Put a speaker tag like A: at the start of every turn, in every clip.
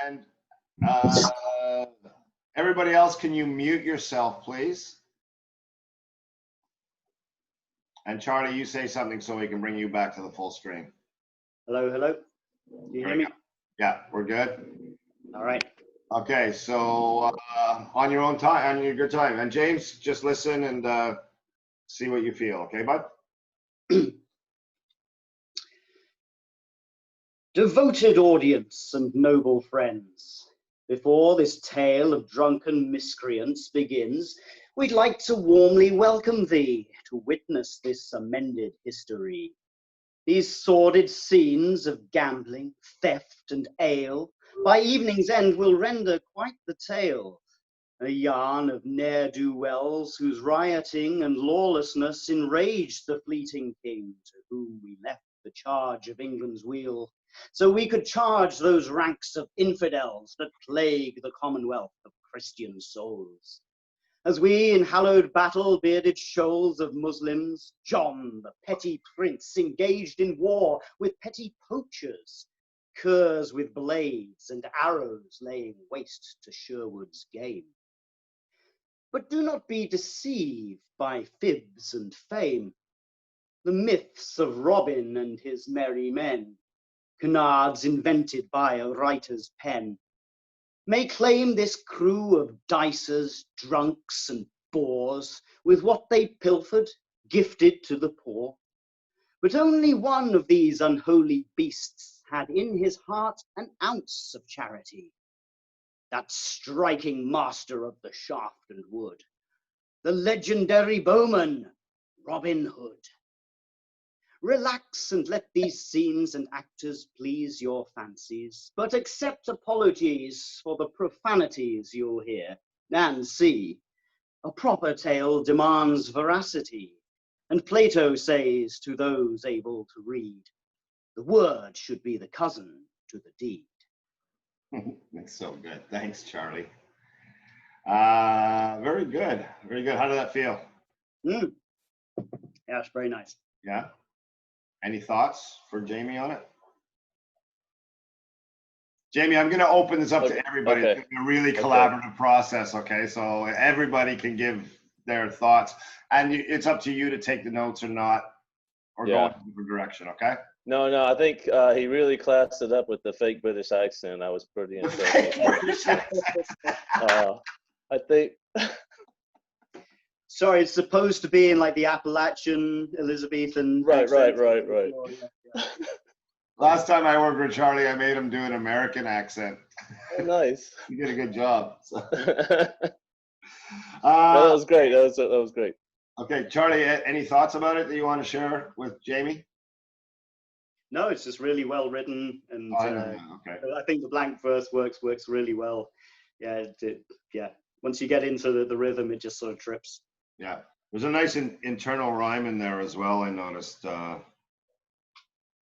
A: And uh, everybody else, can you mute yourself, please? And Charlie, you say something so we can bring you back to the full screen.
B: Hello, hello. Do you hear me?
A: Yeah, we're good.
B: All right.
A: Okay, so on your own time, on your good time. And James, just listen and see what you feel. Okay, bud?
B: Devoted audience and noble friends, before this tale of drunken miscreants begins, we'd like to warmly welcome thee to witness this amended history. These sordid scenes of gambling, theft, and ale, by evening's end will render quite the tale. A yarn of ne'er-do-wells whose rioting and lawlessness enraged the fleeting king, to whom we left the charge of England's weal, so we could charge those ranks of infidels that plague the commonwealth of Christian souls. As we in hallowed battle bearded shoals of Muslims, John, the petty prince, engaged in war with petty poachers, curs with blades and arrows laying waste to Sherwood's game. But do not be deceived by fibs and fame. The myths of Robin and his merry men, canards invented by a writer's pen, may claim this crew of dicers, drunks, and boors, with what they pilfered, gifted to the poor. But only one of these unholy beasts had in his heart an ounce of charity, that striking master of the shaft and wood, the legendary bowman, Robin Hood. Relax and let these scenes and actors please your fancies, but accept apologies for the profanities you'll hear and see. A proper tale demands veracity, and Plato says to those able to read, the word should be the cousin to the deed.
A: That's so good. Thanks, Charlie. Very good. Very good. How did that feel?
B: Yeah, it's very nice.
A: Yeah. Any thoughts for Jamie on it? Jamie, I'm going to open this up to everybody.
C: Okay.
A: It's a really collaborative process, okay? So everybody can give their thoughts, and it's up to you to take the notes or not, or go in a different direction, okay?
C: No, I think he really classed it up with the fake British accent. I was pretty impressed. I think.
B: Sorry, it's supposed to be in like the Appalachian Elizabethan accent.
C: Right.
A: Last time I worked with Charlie, I made him do an American accent.
C: Oh, nice.
A: You did a good job. So.
C: That was great. That was great.
A: Okay, Charlie, any thoughts about it that you want to share with Jamie?
B: No, it's just really well written, and
A: okay.
B: I think the blank verse works really well. Yeah, once you get into the rhythm, it just sort of trips.
A: Yeah, there's a nice internal rhyme in there as well. I noticed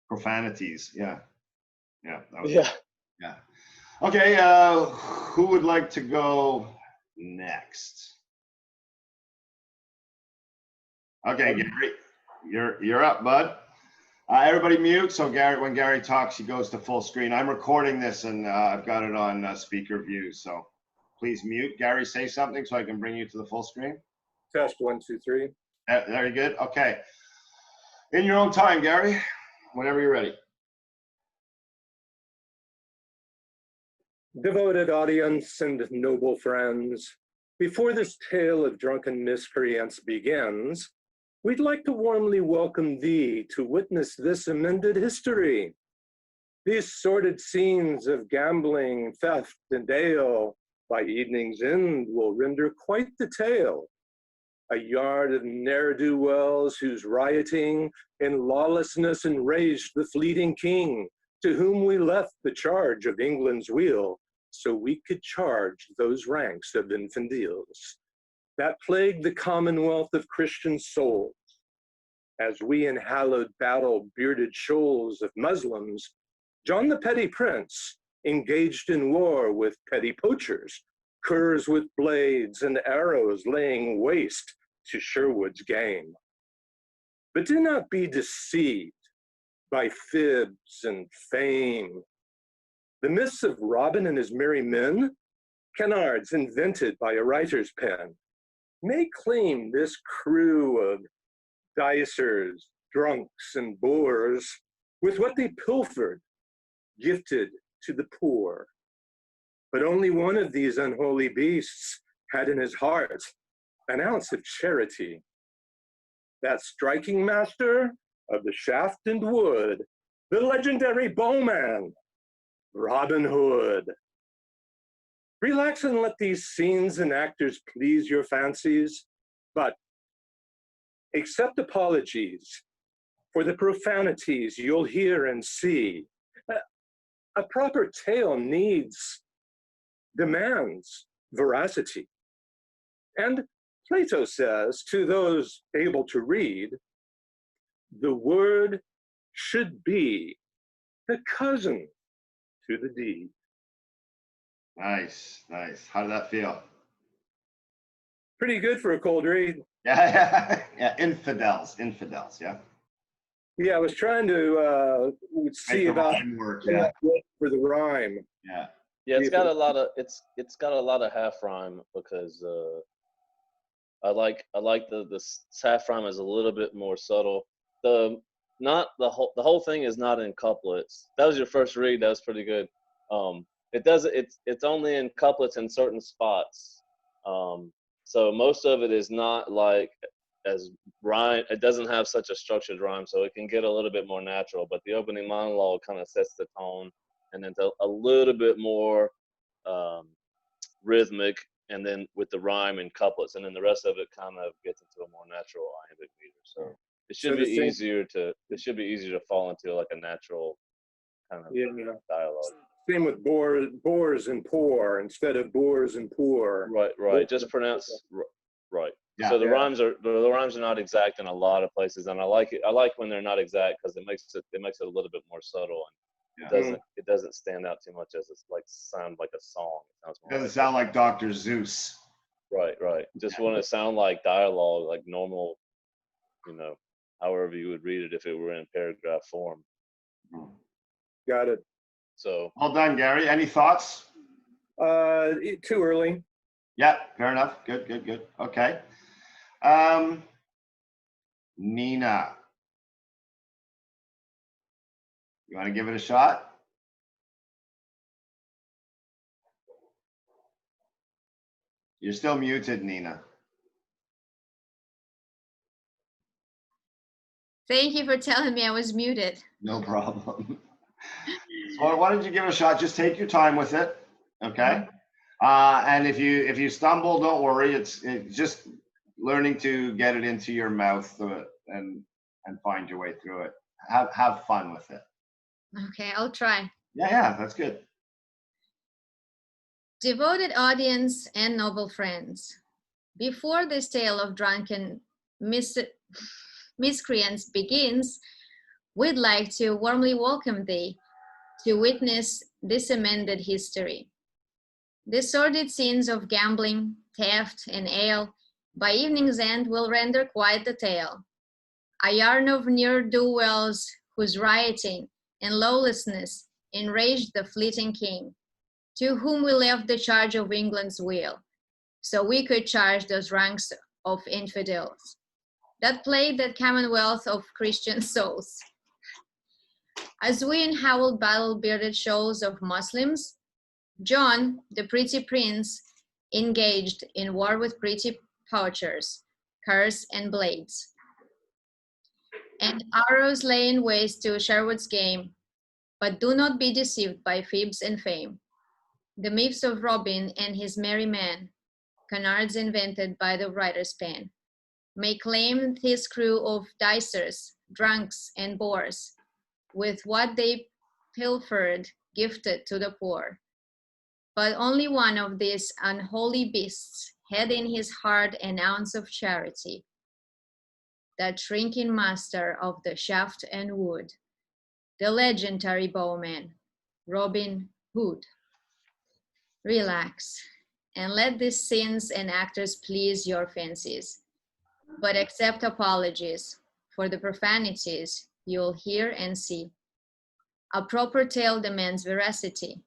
A: profanities. Yeah. Yeah. Okay, who would like to go next? Okay, Gary, you're up, bud. Everybody mute. So Gary, when Gary talks, he goes to full screen. I'm recording this and I've got it on speaker view. So please mute. Gary, say something so I can bring you to the full screen.
D: Test 1, 2, 3.
A: Very good. Okay. In your own time, Gary, whenever you're ready.
D: Devoted audience and noble friends, before this tale of drunken miscreants begins, we'd like to warmly welcome thee to witness this amended history. These sordid scenes of gambling, theft, and ale, by evening's end will render quite the tale. A yard of ne'er-do-wells whose rioting and lawlessness enraged the fleeting king, to whom we left the charge of England's weal, so we could charge those ranks of infidels that plagued the commonwealth of Christian souls. As we in hallowed battle bearded shoals of Muslims, John the petty prince engaged in war with petty poachers, curs with blades and arrows laying waste to Sherwood's game. But do not be deceived by fibs and fame. The myths of Robin and his merry men, canards invented by a writer's pen, may claim this crew of dicers, drunks, and boors with what they pilfered, gifted to the poor. But only one of these unholy beasts had in his heart an ounce of charity. That striking master of the shaft and wood, the legendary bowman, Robin Hood. Relax and let these scenes and actors please your fancies, but accept apologies for the profanities you'll hear and see. A proper tale demands veracity. And Plato says to those able to read, the word should be the cousin to the deed.
A: Nice, nice. How did that feel?
D: Pretty good for a cold read.
A: Yeah, yeah. Infidels, yeah.
D: Yeah, I was trying to see
A: Make the
D: about
A: rhyme work, yeah.
D: for the rhyme.
A: Yeah.
C: Yeah, it's got a lot of half rhyme because I like the half rhyme is a little bit more subtle. The whole thing is not in couplets. That was your first read. That was pretty good. It's only in couplets in certain spots. So most of it is not like as rhyme. It doesn't have such a structured rhyme, so it can get a little bit more natural. But the opening monologue kind of sets the tone, and then a little bit more rhythmic, and then with the rhyme and couplets, and then the rest of it kind of gets into a more natural iambic meter. So it should be easier to fall into like a natural kind of dialogue.
D: Same with boars and poor instead of boors and poor.
C: Right. Just pronounce right.
A: Yeah,
C: so the rhymes are not exact in a lot of places, and I like it. I like when they're not exact because it makes it a little bit more subtle, and it doesn't stand out too much as it's like sound like a song.
A: It doesn't sound like Dr. Zeus.
C: Right. Just want to sound like dialogue, like normal, however you would read it if it were in paragraph form.
D: Got it.
C: So
A: Well done, Gary. Any thoughts?
D: Too early.
A: Yeah, fair enough. Good. Okay. Nina, you want to give it a shot? You're still muted, Nina.
E: Thank you for telling me I was muted.
A: No problem. So why don't you give it a shot? Just take your time with it, okay? And if you stumble, don't worry. It's just learning to get it into your mouth and find your way through it. Have fun with it.
E: Okay, I'll try.
A: Yeah, that's good.
E: Devoted audience and noble friends, before this tale of drunken miscreants begins, we'd like to warmly welcome thee to witness this amended history. The sordid scenes of gambling, theft, and ale by evening's end will render quite the tale. A yarn of ne'er-do-wells whose rioting and lawlessness enraged the fleeting king, to whom we left the charge of England's weal, so we could charge those ranks of infidels that plagued that commonwealth of Christian souls. As we inhowled battle-bearded shoals of Muslims, John, the pretty prince, engaged in war with pretty poachers, curs, and blades. And arrows lay in waste to Sherwood's game, but do not be deceived by fibs and fame. The myths of Robin and his merry men, canards invented by the writer's pen, may claim his crew of dicers, drunks, and boors, with what they pilfered gifted to the poor. But only one of these unholy beasts had in his heart an ounce of charity, that shrinking master of the shaft and wood, the legendary bowman, Robin Hood. Relax, and let these scenes and actors please your fancies, but accept apologies for the profanities you'll hear and see. A proper tale demands veracity,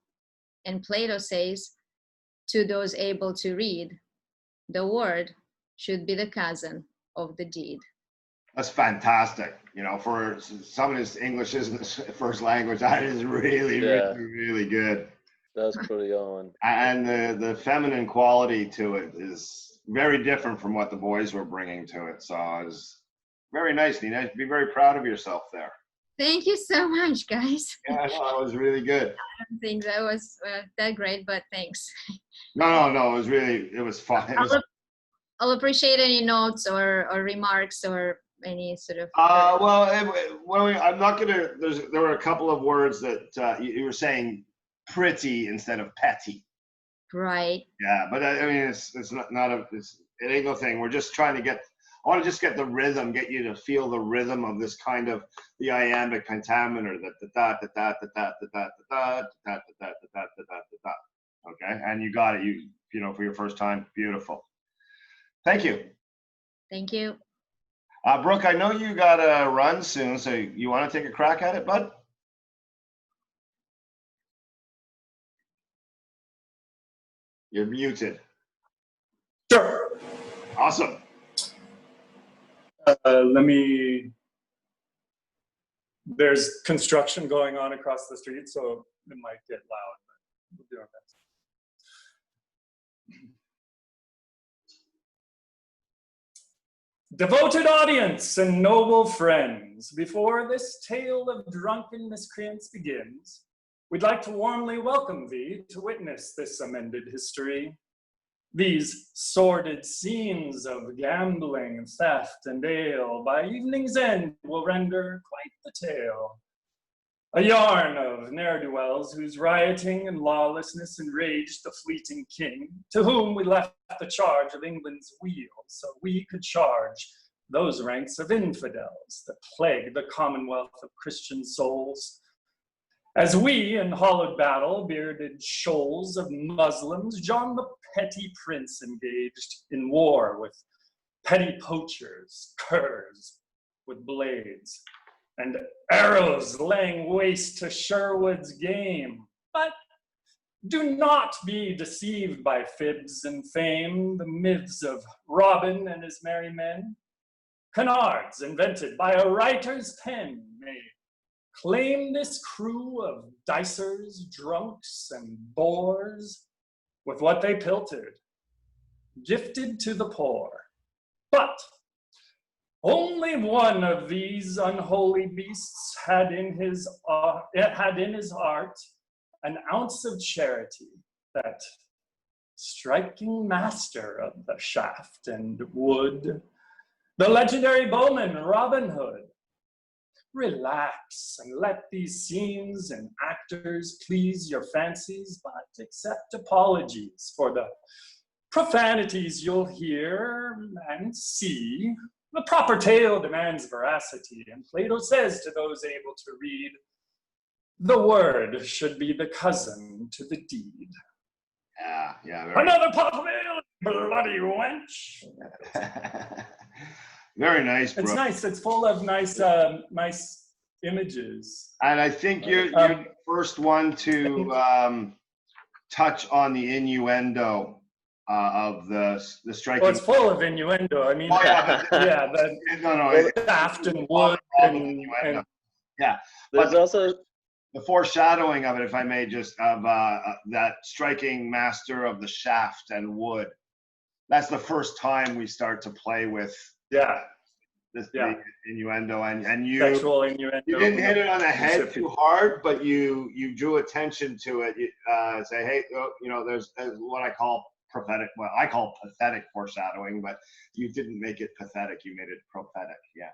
E: And Plato says, to those able to read, the word should be the cousin of the deed.
A: That's fantastic. You know, for someone whose English isn't his first language, that is really,
C: Yeah.
A: really, really good.
C: That's pretty on.
A: And the feminine quality to it is very different from what the boys were bringing to it. So it's very nice, Nina. Be very proud of yourself there.
E: Thank you so much, guys.
A: Yeah, no, that was really good.
E: I don't think that was that great, but thanks.
A: No, it was fun. It was,
E: I'll appreciate any notes or remarks or any sort of.
A: I'm not gonna. There were a couple of words that you were saying pretty instead of petty.
E: Right.
A: Yeah, but I mean, it's it ain't no thing. We're just trying to I want to just get the rhythm, get you to feel the rhythm of this kind of the iambic pentameter, okay, and you got it. You know, for your first time, beautiful. Thank you.
E: Thank you.
A: Brooke, I know you got to run soon, so you want to take a crack at it, bud? You're muted.
F: Sure.
A: Awesome.
F: There's construction going on across the street, so it might get loud, but we'll do our best. Devoted audience and noble friends, before this tale of drunken miscreants begins, we'd like to warmly welcome thee to witness this amended history. These sordid scenes of gambling, theft, and ale by evening's end will render quite the tale. A yarn of ne'er-do-wells whose rioting and lawlessness enraged the fleeting king, to whom we left the charge of England's weal, so we could charge those ranks of infidels that plague the commonwealth of Christian souls. As we, in hollowed battle, bearded shoals of Muslims, John the petty prince engaged in war with petty poachers, curs with blades, and arrows laying waste to Sherwood's game. But do not be deceived by fibs and fame, the myths of Robin and his merry men. Canards invented by a writer's pen may claim this crew of dicers, drunks, and boors with what they pilfered, gifted to the poor. But only one of these unholy beasts had in his heart an ounce of charity, that striking master of the shaft and wood, the legendary bowman Robin Hood. Relax and let these scenes and actors please your fancies, but accept apologies for the profanities you'll hear and see. The proper tale demands veracity, and Plato says to those able to read, the word should be the cousin to the deed.
A: Yeah.
F: Another pot of ale, bloody wench.
A: Very nice, bro.
F: It's nice. It's full of nice, nice images.
A: And I think you're the first one to touch on the innuendo of the striking.
F: Well, it's full of innuendo. I mean,
A: Oh, yeah,
F: yeah,
A: no,
F: shaft and wood and
A: yeah.
C: There's also
A: The foreshadowing of it, if I may, just of that striking master of the shaft and wood. That's the first time we start to play with this the innuendo, and you
F: sexual innuendo.
A: You didn't hit it on the head too hard, but you drew attention to it. Say, hey, there's what I call prophetic. Well, I call pathetic foreshadowing, but you didn't make it pathetic. You made it prophetic. Yeah.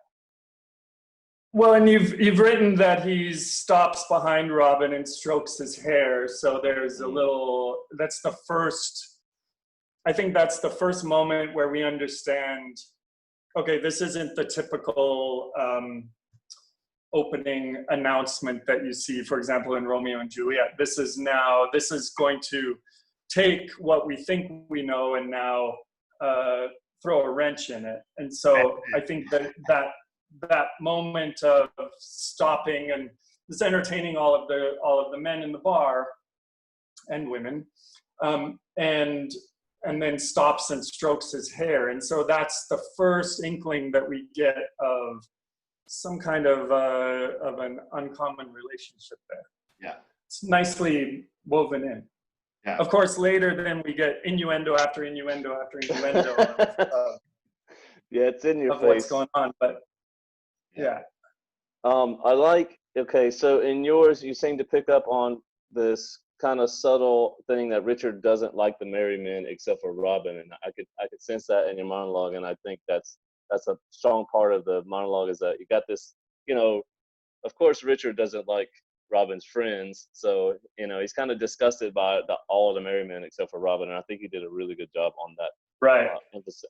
F: Well, and you've written that he stops behind Robin and strokes his hair. So there's a little. That's the first. I think that's the first moment where we understand. Okay, this isn't the typical opening announcement that you see, for example, in Romeo and Juliet. This is going to take what we think we know and now throw a wrench in it. And so I think that moment of stopping and just entertaining all of the men in the bar and women, and then stops and strokes his hair. And so that's the first inkling that we get of some kind of an uncommon relationship there.
A: Yeah.
F: It's nicely woven in.
A: Yeah.
F: Of course, later then we get innuendo after innuendo after innuendo
C: Yeah, it's in your
F: of
C: face.
F: what's going on. But yeah.
C: I like, okay, so in yours, you seem to pick up on this kind of subtle thing that Richard doesn't like the merry men except for Robin, and I could sense that in your monologue, and I think that's a strong part of the monologue, is that you got this, of course Richard doesn't like Robin's friends, so he's kind of disgusted by all of the merry men except for Robin, and I think he did a really good job on that,
F: Right.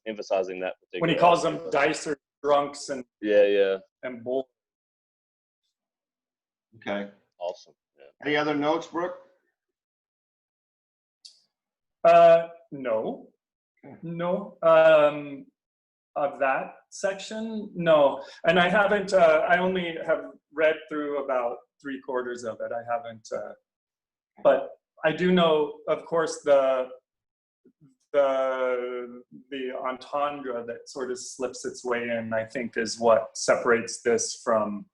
C: emphasizing that particular
F: When he calls them
C: aspect.
F: dicer, drunks, and
C: Yeah,
F: bull.
A: Okay.
C: awesome. Yeah.
A: Any other notes, Brooke?
F: No.
A: Okay.
F: No. Of that section, no. And I haven't, I only have read through about 3/4 of it. I haven't, but I do know, of course, the entendre that sort of slips its way in, I think, is what separates this from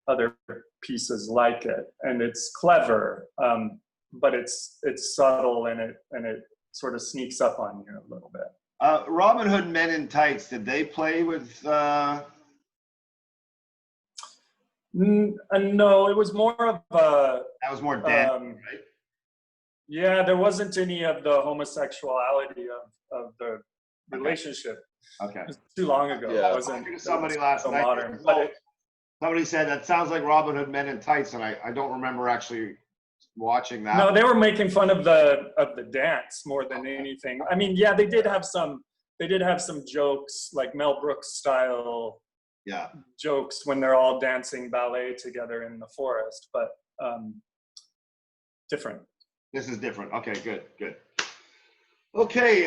F: other pieces like it. And it's clever, but it's subtle, and it sort of sneaks up on you a little bit.
A: Robin Hood Men in Tights, did they play with
F: No, it was more of a
A: that was more Dan, right?
F: yeah, there wasn't any of the homosexuality of the relationship.
A: Okay.
F: It was too long ago.
C: Yeah.
F: It
A: I
F: wasn't
A: talked to somebody last
F: so
A: night.
F: modern, but
A: Somebody said that sounds like Robin Hood Men in Tights, and I don't remember actually watching that.
F: no, they were making fun of the dance more than anything. I mean, yeah, they did have some jokes, like Mel Brooks style
A: Yeah.
F: jokes when they're all dancing ballet together in the forest, but different.
A: This is different. Okay, good. Okay,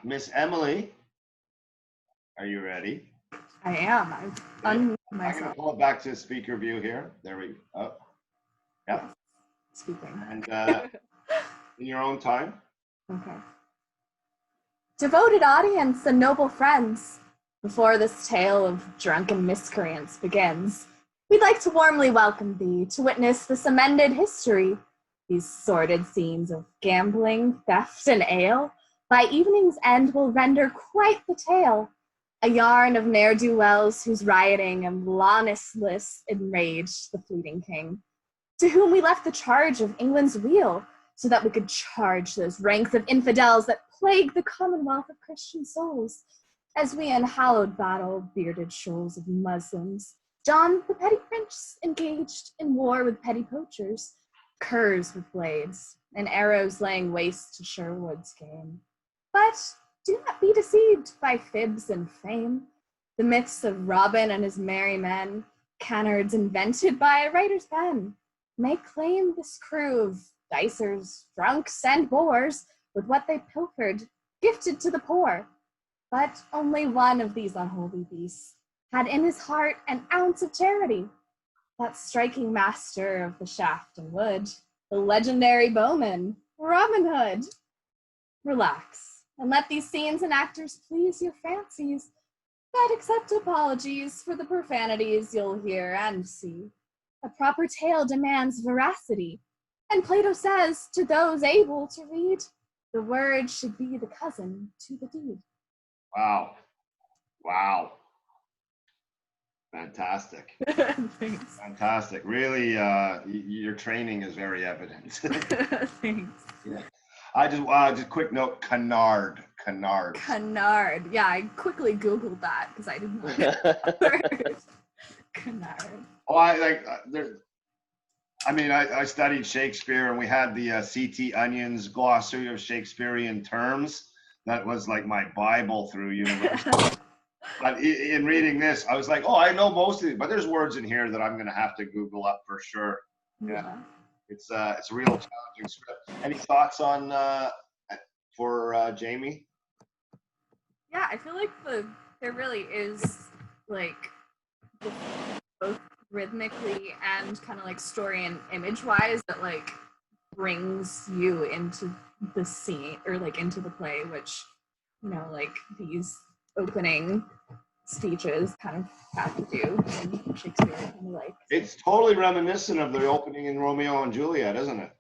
A: Miss Emily, are you ready?
G: I am. I've unmuted
A: I'm going to
G: myself.
A: pull it back to speaker view here. There we go. Yeah.
G: Speaking.
A: And in your own time.
G: Okay. Devoted audience and noble friends, before this tale of drunken miscreants begins, we'd like to warmly welcome thee to witness this amended history. These sordid scenes of gambling, theft, and ale, by evening's end will render quite the tale. A yarn of ne'er-do-wells whose rioting and lawlessness enraged the fleeting king, to whom we left the charge of England's weal, so that we could charge those ranks of infidels that plague the commonwealth of Christian souls. As we in hallowed battle, bearded shoals of Muslims, John the petty prince engaged in war with petty poachers, curs with blades, and arrows laying waste to Sherwood's game. But do not be deceived by fibs and fame. The myths of Robin and his merry men, canards invented by a writer's pen, may claim this crew of dicers, drunks, and boors, with what they pilfered, gifted to the poor. But only one of these unholy beasts had in his heart an ounce of charity. That striking master of the shaft and wood, the legendary bowman, Robin Hood. Relax, and let these scenes and actors please your fancies, but accept apologies for the profanities you'll hear and see. A proper tale demands veracity, and Plato says to those able to read, the word should be the cousin to the deed.
A: Wow. Fantastic.
G: Thanks.
A: Fantastic. Really, your training is very evident.
G: Thanks.
A: I just quick note, canard.
G: Canard. Yeah, I quickly Googled that because I didn't know that word. Canard.
A: Oh, I studied Shakespeare, and we had the C.T. Onion's glossary of Shakespearean terms. That was like my Bible through university. But in reading this, I was like, oh, I know most of these, but there's words in here that I'm going to have to Google up for sure. Yeah. It's a real challenging script. Any thoughts on for Jamie?
G: Yeah, I feel like there really is like both rhythmically and kind of like story and image wise that like brings you into the scene or like into the play, which, you know, like these opening speeches kind of have to do in Shakespeare, kind of like.
A: It's totally reminiscent of the opening in Romeo and Juliet, isn't it?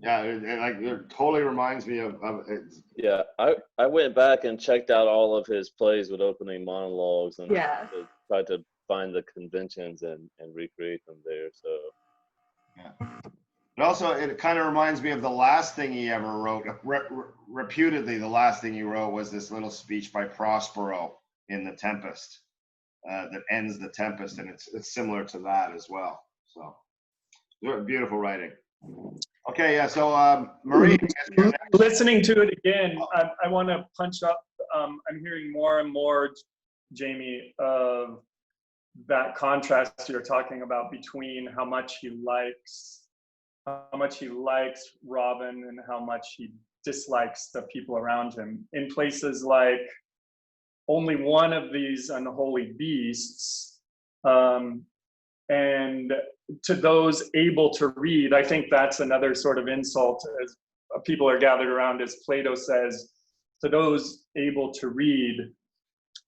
A: Yeah, it totally reminds me of it's,
C: Yeah, I went back and checked out all of his plays with opening monologues and
G: Yeah.
C: tried to find the conventions and recreate them there. So
A: but also it kind of reminds me of the last thing he ever wrote. Reputedly, the last thing he wrote was this little speech by Prospero in The Tempest that ends The Tempest, and it's similar to that as well. So beautiful writing. Okay, yeah. So Marie, I guess you're next.
F: Listening to it again, I want to punch up. I'm hearing more and more, Jamie, of that contrast you're talking about between how much he likes Robin and how much he dislikes the people around him. In places like only one of these unholy beasts, and to those able to read, I think that's another sort of insult as people are gathered around, as Plato says, to those able to read,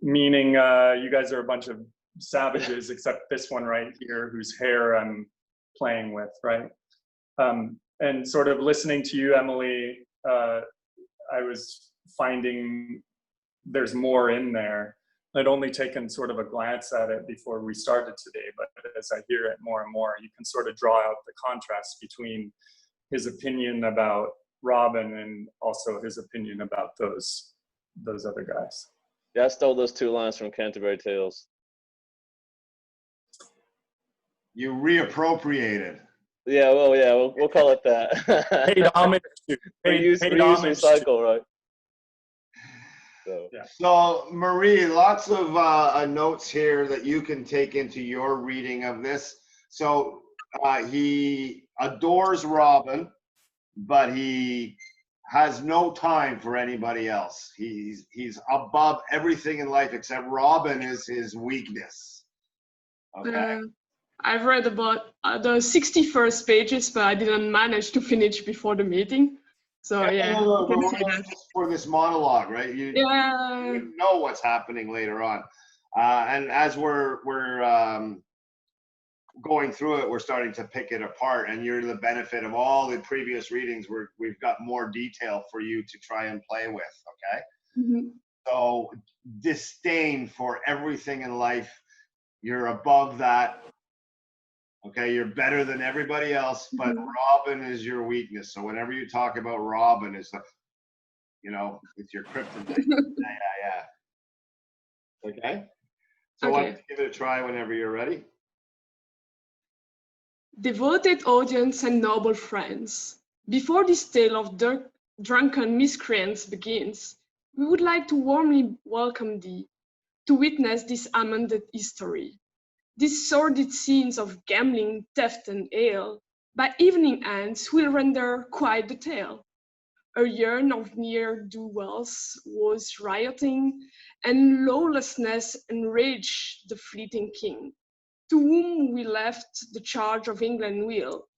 F: meaning you guys are a bunch of savages, except this one right here, whose hair I'm playing with, right? And sort of listening to you, Emily, I was finding there's more in there. I'd only taken sort of a glance at it before we started today, but as I hear it more and more, you can sort of draw out the contrast between his opinion about Robin and also his opinion about those other guys.
C: yeah, I stole those 2 lines from Canterbury Tales.
A: You reappropriated.
C: Yeah, well, yeah, we'll call it that.
F: Paid homage to.
C: Reuse, recycle, right? So.
F: Yeah.
A: So Marie, lots of notes here that you can take into your reading of this. So he adores Robin, but he has no time for anybody else. He's above everything in life except Robin is his weakness. Okay.
H: I've read about the 61st pages, but I didn't manage to finish before the meeting. So yeah,
A: No,
H: you can
A: but
H: say that.
A: just for this monologue, right? You know what's happening later on, and as we're going through it, we're starting to pick it apart. And you're the benefit of all the previous readings. We've got more detail for you to try and play with. Okay.
H: Mm-hmm.
A: So disdain for everything in life. You're above that. Okay, you're better than everybody else, but Robin is your weakness. So whenever you talk about Robin, it's the, it's your kryptonite. yeah. Okay. So why don't you give it a try whenever you're ready.
H: Devoted audience and noble friends, before this tale of drunken miscreants begins, we would like to warmly welcome thee to witness this amended history. These sordid scenes of gambling, theft, and ale, by evening ends, will render quite the tale. A yearn of ne'er-do-wells was rioting, and lawlessness enraged the fleeting king, to whom we left the charge of England will.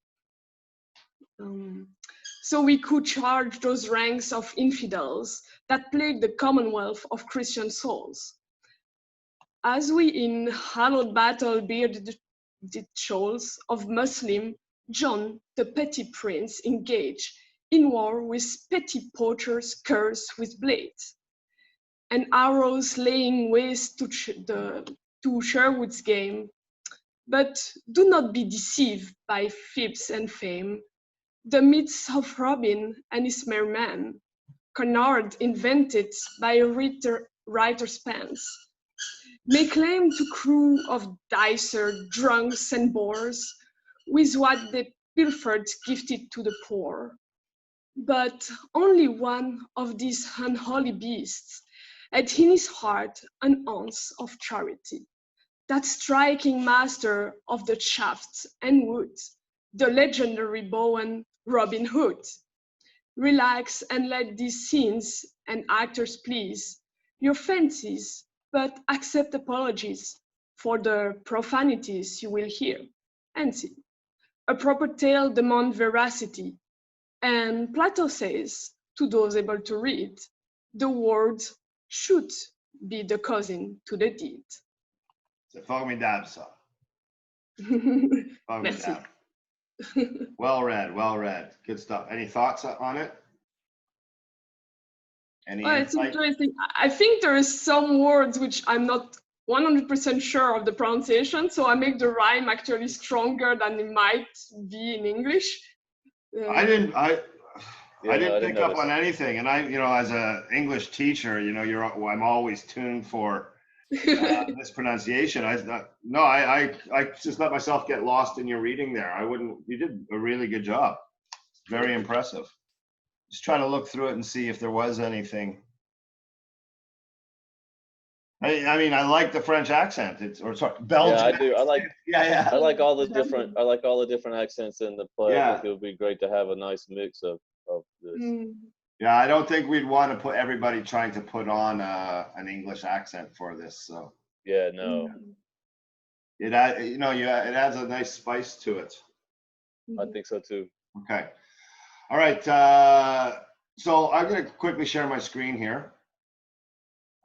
H: So we could charge those ranks of infidels that plague the commonwealth of Christian souls. As we in hallowed battle bearded the shoals of Muslim John, the petty prince, engage in war with petty poachers cursed with blades, and arrows laying waste to Sherwood's game. But do not be deceived by fibs and fame. The myths of Robin and his merry men, canard invented by a writer's pens, may claim to crew of dicer, drunks, and bores, with what they pilfered gifted to the poor. But only one of these unholy beasts had in his heart an ounce of charity. That striking master of the shafts and wood, the legendary Bowen Robin Hood. Relax and let these scenes and actors please your fancies, but accept apologies for the profanities you will hear. and see. A proper tale demands veracity, and Plato says, to those able to read, the word should be the cousin to the deed.
A: C'est formidable, ça.
H: Merci.
A: Formidable. Well read, well read. Good stuff. Any thoughts on it? Any
H: Oh, it's
A: insight?
H: interesting. I think there is some words which I'm not 100% sure of the pronunciation, so I make the rhyme actually stronger than it might be in English.
A: I didn't
C: didn't
A: pick up
C: notice.
A: on anything, and as a English teacher, I'm always tuned for mispronunciation. I just let myself get lost in your reading there. You did a really good job. Very impressive. Just trying to look through it and see if there was anything. I mean, I like the French accent. Belgian.
C: Yeah, I do. I like
A: Yeah.
C: I like all the different accents in the play. I
A: Yeah.
C: think it would be great to have a nice mix of this.
H: Mm.
A: Yeah, I don't think we'd want to put everybody trying to put on an English accent for this. So
C: Yeah, no.
A: it adds a nice spice to it.
C: I think so too.
A: Okay. All right. So I'm going to quickly share my screen here.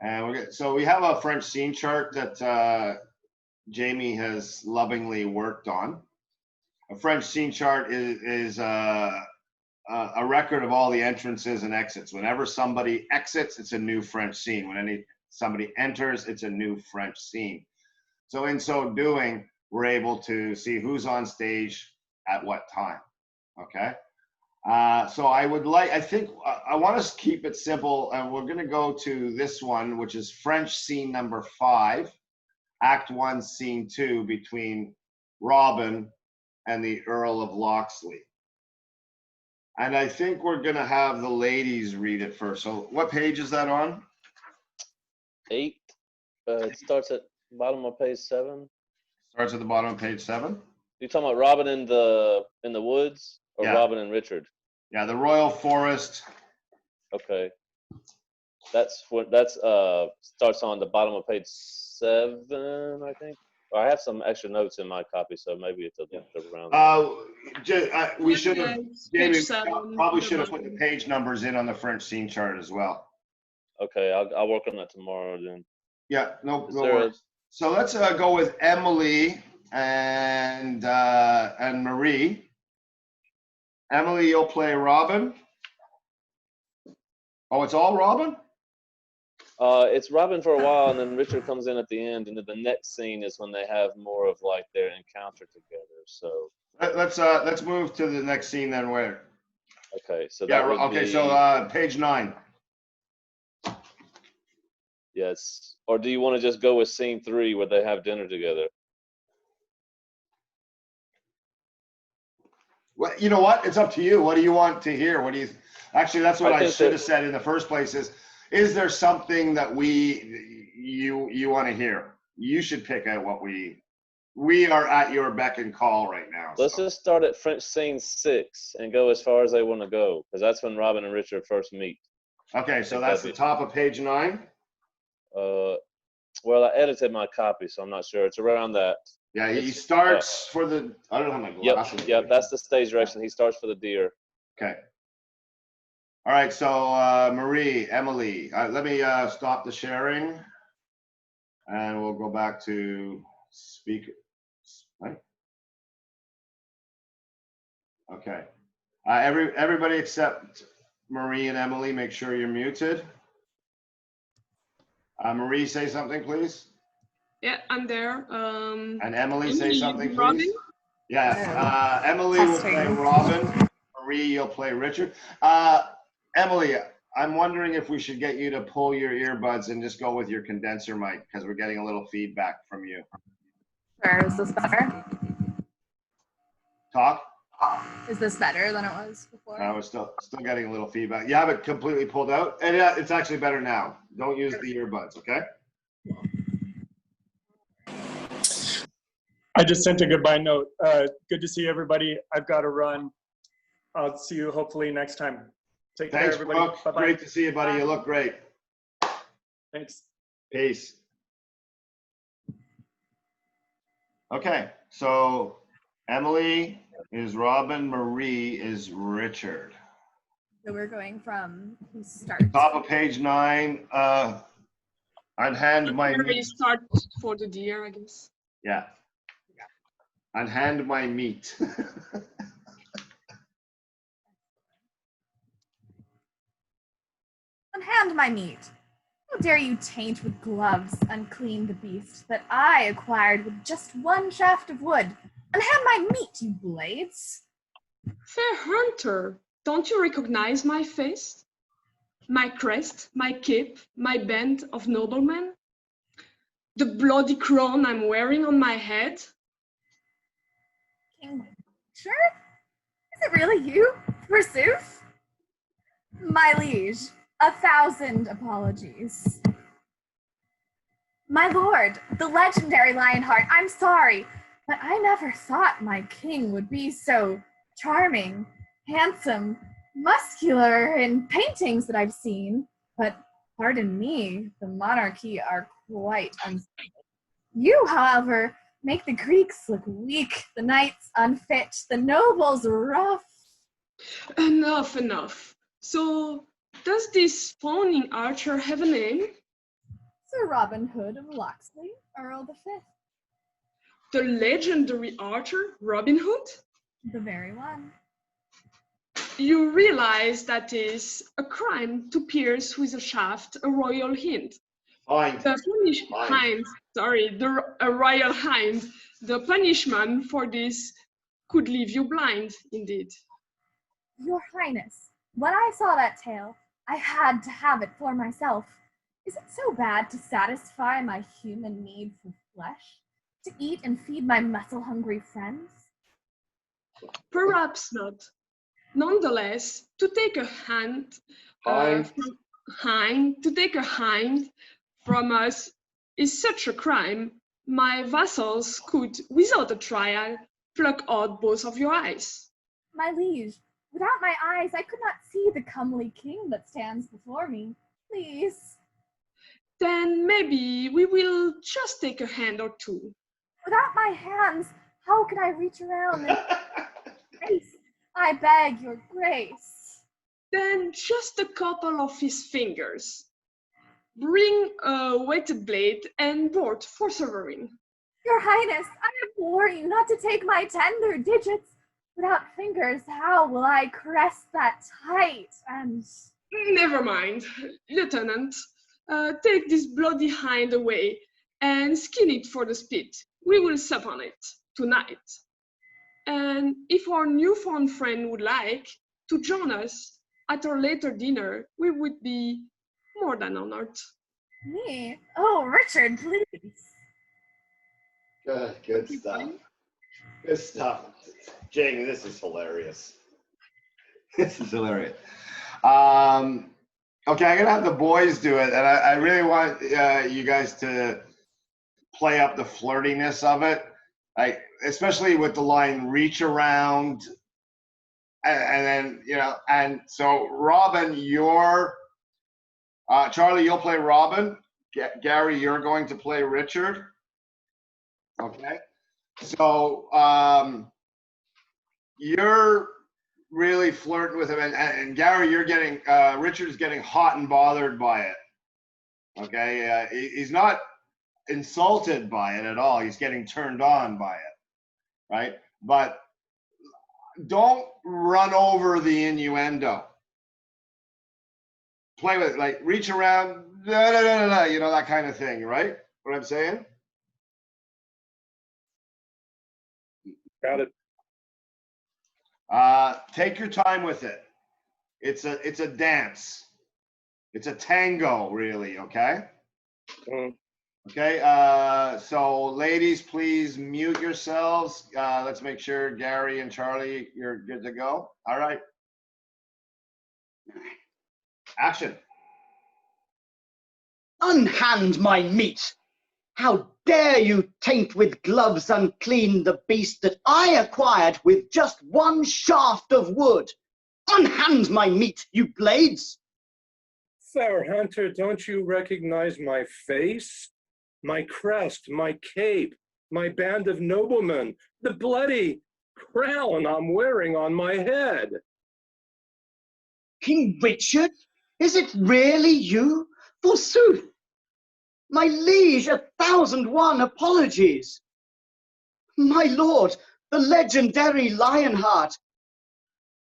A: And so we have a French scene chart that Jamie has lovingly worked on. A French scene chart is a record of all the entrances and exits. Whenever somebody exits, it's a new French scene. When somebody enters, it's a new French scene. So in so doing, we're able to see who's on stage at what time. Okay. So I want to keep it simple, and we're going to go to this one, which is French scene number 5, Act 1, Scene 2, between Robin and the Earl of Locksley. And I think we're going to have the ladies read it first. So what page is that on?
C: 8. It starts at bottom of page 7.
A: Starts at the bottom of page 7.
C: You talking about Robin in the woods, or
A: Yeah.
C: Robin and Richard?
A: Yeah, the Royal Forest.
C: Okay. That's starts on the bottom of page 7, I think. Or I have some extra notes in my copy, so maybe it's around.
A: We should have,
H: Page
A: Jamie,
H: 7,
A: probably
H: the
A: should have put
H: bottom.
A: the page numbers in on the French scene chart as well.
C: Okay, I'll work on that tomorrow then.
A: Yeah, no
C: Is there a-
A: worries. So let's go with Emily and Marie. Emily, you'll play Robin. Oh, it's all Robin?
C: It's Robin for a while, and then Richard comes in at the end, and then the next scene is when they have more of like their encounter together. So
A: Let's move to the next scene then. Where?
C: okay, so
A: Yeah.
C: that would
A: Okay.
C: be,
A: So page 9.
C: yes. Or do you want to just go with scene 3 where they have dinner together?
A: Well, you know what? It's up to you. What do you want to hear? What do you? Actually, that's what
C: I
A: I
C: think
A: should
C: that-
A: have said in the first place. Is there something that you want to hear? You should pick out what we are at your beck and call right now.
C: Let's
A: so.
C: just start at French scene 6 and go as far as they want to go, because that's when Robin and Richard first meet.
A: Okay, so that's the top of page 9.
C: Well, I edited my copy, so I'm not sure. It's around that.
A: Yeah, he
C: It's,
A: starts for the. I don't have my glasses.
C: Yep, that's the stage direction. He starts for the deer.
A: Okay. All right, so Marie, Emily, let me stop the sharing, and we'll go back to speaker. Right? Okay. Everybody except Marie and Emily, make sure you're muted. Marie, say something, please.
H: Yeah, I'm there.
A: And Emily, say
H: Emily,
A: something,
H: Robin?
A: please. Yeah, Emily will play
G: Testing.
A: Robin. Marie, you'll play Richard. Emily, I'm wondering if we should get you to pull your earbuds and just go with your condenser mic, because we're getting a little feedback from you.
G: Sure, is this better?
A: Talk.
G: Is this better than it was before?
A: We're still getting a little feedback. You have it completely pulled out, and it's actually better now. Don't use the earbuds, okay?
F: I just sent a goodbye note. Good to see everybody. I've got to run. I'll see you hopefully next time. Take care,
A: Thanks,
F: everybody.
A: Brooke.
F: Bye-bye.
A: Great to see you, buddy. You look great.
F: Thanks.
A: Peace. Okay, so Emily is Robin, Marie is Richard.
G: So we're going from who starts.
A: Top of page 9. I'd hand my
H: Very
A: meat.
H: start for the deer, I guess.
A: Yeah. I'd hand my meat.
G: Unhand my meat. How dare you taint with gloves, unclean the beast that I acquired with just one shaft of wood? Unhand my meat, you blades!
H: Fair hunter, don't you recognize my face? My crest, my cape, my band of noblemen? The bloody crown I'm wearing on my head?
G: King Richard? Is it really you, forsooth? My liege, 1,000 apologies. My lord, the legendary Lionheart, I'm sorry, but I never thought my king would be so charming, handsome, muscular in paintings that I've seen. But pardon me, the monarchy are quite unstable. You, however, make the Greeks look weak, the knights unfit, the nobles rough.
H: Enough, enough. So, does this fawning archer have a name?
G: Sir Robin Hood of Locksley, Earl V.
H: The legendary archer, Robin Hood?
G: The very one.
H: You realize that is a crime to pierce with a shaft a royal hind.
A: Fine.
H: The a royal hind. The punishment for this could leave you blind, indeed.
G: Your Highness, when I saw that tale, I had to have it for myself. Is it so bad to satisfy my human need for flesh? To eat and feed my muscle-hungry friends?
H: Perhaps not. Nonetheless, to take a hind from us is such a crime. My vassals could, without a trial, pluck out both of your eyes.
G: My liege, without my eyes, I could not see the comely king that stands before me. Please.
H: Then maybe we will just take a hand or two.
G: Without my hands, how can I reach around and grace? I beg your grace.
H: Then just a couple of his fingers. Bring a whetted blade and board for severing.
G: Your Highness, I implore you not to take my tender digits. Without fingers, how will I caress that tight and...
H: Never mind, Lieutenant. Take this bloody hind away and skin it for the spit. We will sup on it tonight. And if our newfound friend would like to join us at our later dinner, we would be more than honored.
G: Me? Oh, Richard, please.
A: Good stuff. Good stuff. Jing, this is hilarious. This is hilarious. Okay, I'm gonna have the boys do it, and I really want you guys to play up the flirtiness of it, like especially with the line "reach around," and then and so Robin, you're Charlie, you'll play Robin. Gary, you're going to play Richard. Okay, so you're really flirting with him, and Gary, you're getting Richard's getting hot and bothered by it. Okay, he's not insulted by it at all. He's getting turned on by it, right? But don't run over the innuendo. Play with it, like reach around, that kind of thing, right? What I'm saying?
D: Got it.
A: Take your time with it. It's a dance. It's a tango, really. Okay. Okay. So, ladies, please mute yourselves. Let's make sure Gary and Charlie, you're good to go. All right. Action.
B: Unhand my meat! How dare you taint with gloves unclean the beast that I acquired with just one shaft of wood? Unhand my meat, you blades!
D: Fair hunter, don't you recognize my face? My crest, my cape, my band of noblemen, the bloody, crown I'm wearing on my head.
B: King Richard, is it really you? Forsooth, my liege, 1,001 apologies. My lord, the legendary Lionheart,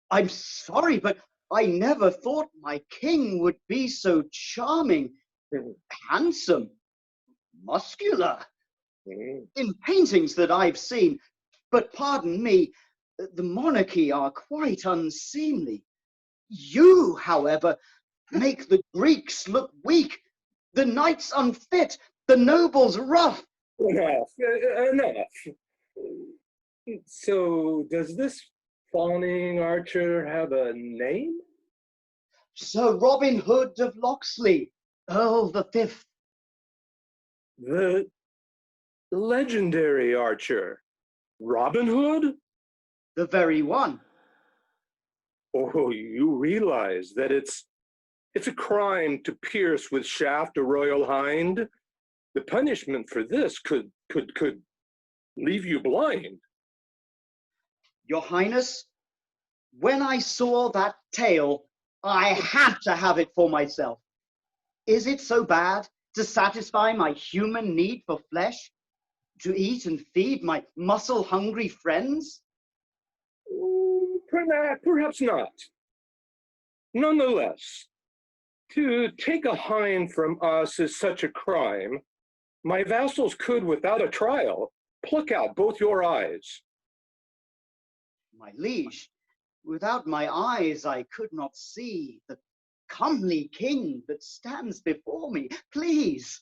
B: I'm sorry, but I never thought my king would be so charming, handsome, muscular. In paintings that I've seen, but pardon me, the monarchy are quite unseemly. You, however, make the Greeks look weak, the knights unfit, the nobles rough.
D: Enough, enough. So, does this fawning archer have a name?
B: Sir Robin Hood of Locksley, Earl the Fifth.
D: The legendary archer, Robin Hood?
B: The very one.
D: Oh, you realize that it's a crime to pierce with shaft a royal hind? The punishment for this could leave you blind.
B: Your Highness, when I saw that tail, I had to have it for myself. Is it so bad to satisfy my human need for flesh? To eat and feed my muscle-hungry friends?
D: Perhaps not. Nonetheless, to take a hind from us is such a crime. My vassals could, without a trial, pluck out both your eyes.
B: My liege, without my eyes I could not see the comely king that stands before me. Please.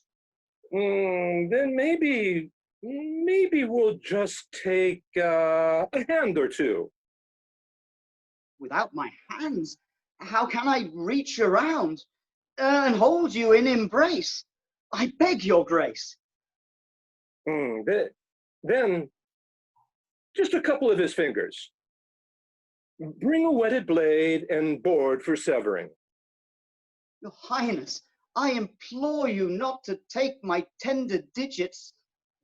D: Then maybe we'll just take a hand or two.
B: Without my hands, how can I reach around and hold you in embrace? I beg your grace.
D: Then, just a couple of his fingers. Bring a whetted blade and board for severing.
B: Your Highness, I implore you not to take my tender digits.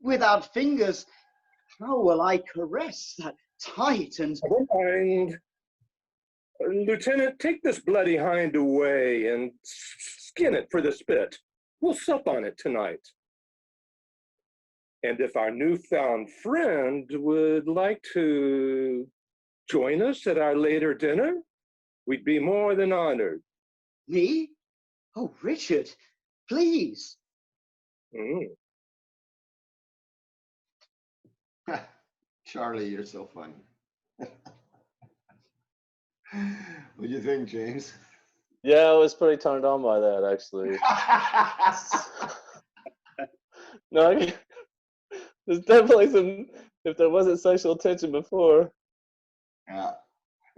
B: Without fingers, how will I caress that tight and...
D: Never mind. Lieutenant, take this bloody hind away and skin it for the spit. We'll sup on it tonight. And if our newfound friend would like to join us at our later dinner, we'd be more than honored.
B: Me? Oh, Richard, please.
A: Charlie, you're so funny. What do you think, James?
C: Yeah, I was pretty turned on by that, actually. No, there's definitely some, if there wasn't sexual tension before.
A: Yeah.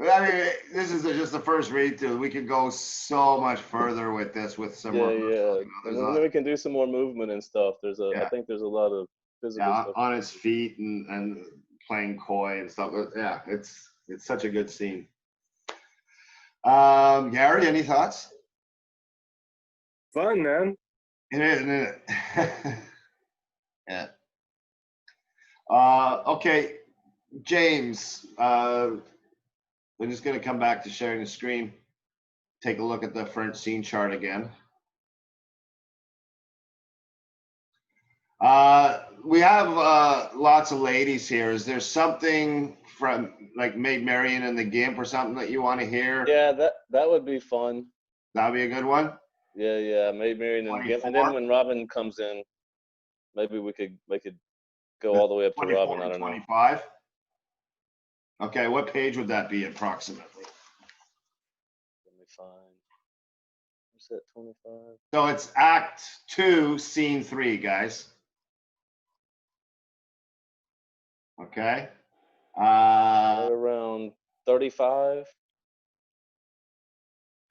A: I mean, this is just the first read through. We could go so much further with this, with some
C: Yeah,
A: more.
C: yeah. And then we can do some more movement and stuff. I think there's a lot of physical stuff.
A: On its feet and playing coy and stuff. Yeah, it's such a good scene. Gary, any thoughts?
D: Fun, man.
A: It is, isn't it? Yeah. Okay, James, we're just going to come back to sharing the screen. Take a look at the French scene chart again. We have lots of ladies here. Is there something from like Maid Marian and the Gimp or something that you want to hear?
C: Yeah, that would be fun.
A: That'd be a good one.
C: Yeah, Maid Marian and Gimp. And then when Robin comes in, maybe we could go all the way up to Robin. I don't know.
A: 25. Okay, what page would that be approximately?
C: Let me find. What's that? 25.
A: So it's Act 2, Scene 3, guys. Okay.
C: Right around 35.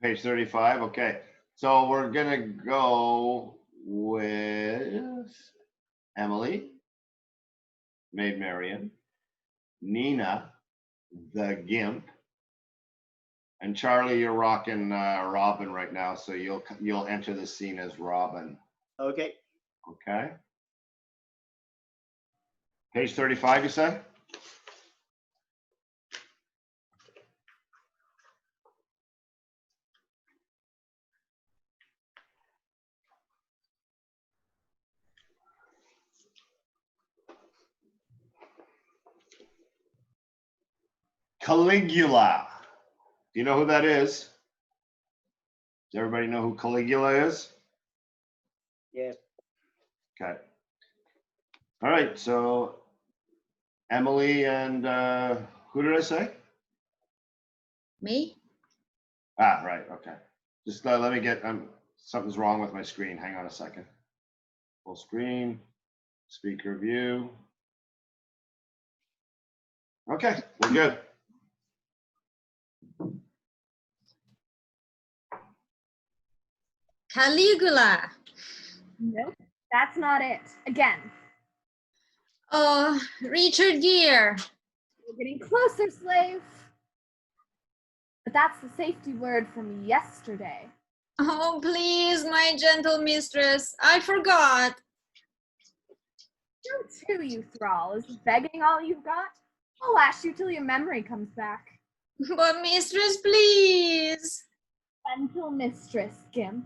A: Page 35. Okay. So we're gonna go with Emily, Maid Marian, Nina, the Gimp, and Charlie. You're rocking Robin right now, so you'll enter the scene as Robin.
B: Okay.
A: Okay. Page 35, you say? Caligula. Do you know who that is? Does everybody know who Caligula is?
B: Yeah.
A: Okay. All right, so Emily and who did I say?
E: Me?
A: Ah, right, okay. Just let me get, something's wrong with my screen. Hang on a second. Full screen, speaker view. Okay, we're good.
E: Caligula.
G: Nope, that's not it. Again,
E: Oh, Richard Gere.
G: we're getting closer, slave. But that's the safety word from yesterday.
E: Oh, please, my gentle mistress. I forgot.
G: You too, you thrall. Is begging all you've got? I'll lash you till your memory comes back.
E: But mistress, please.
G: Gentle mistress, Gimp.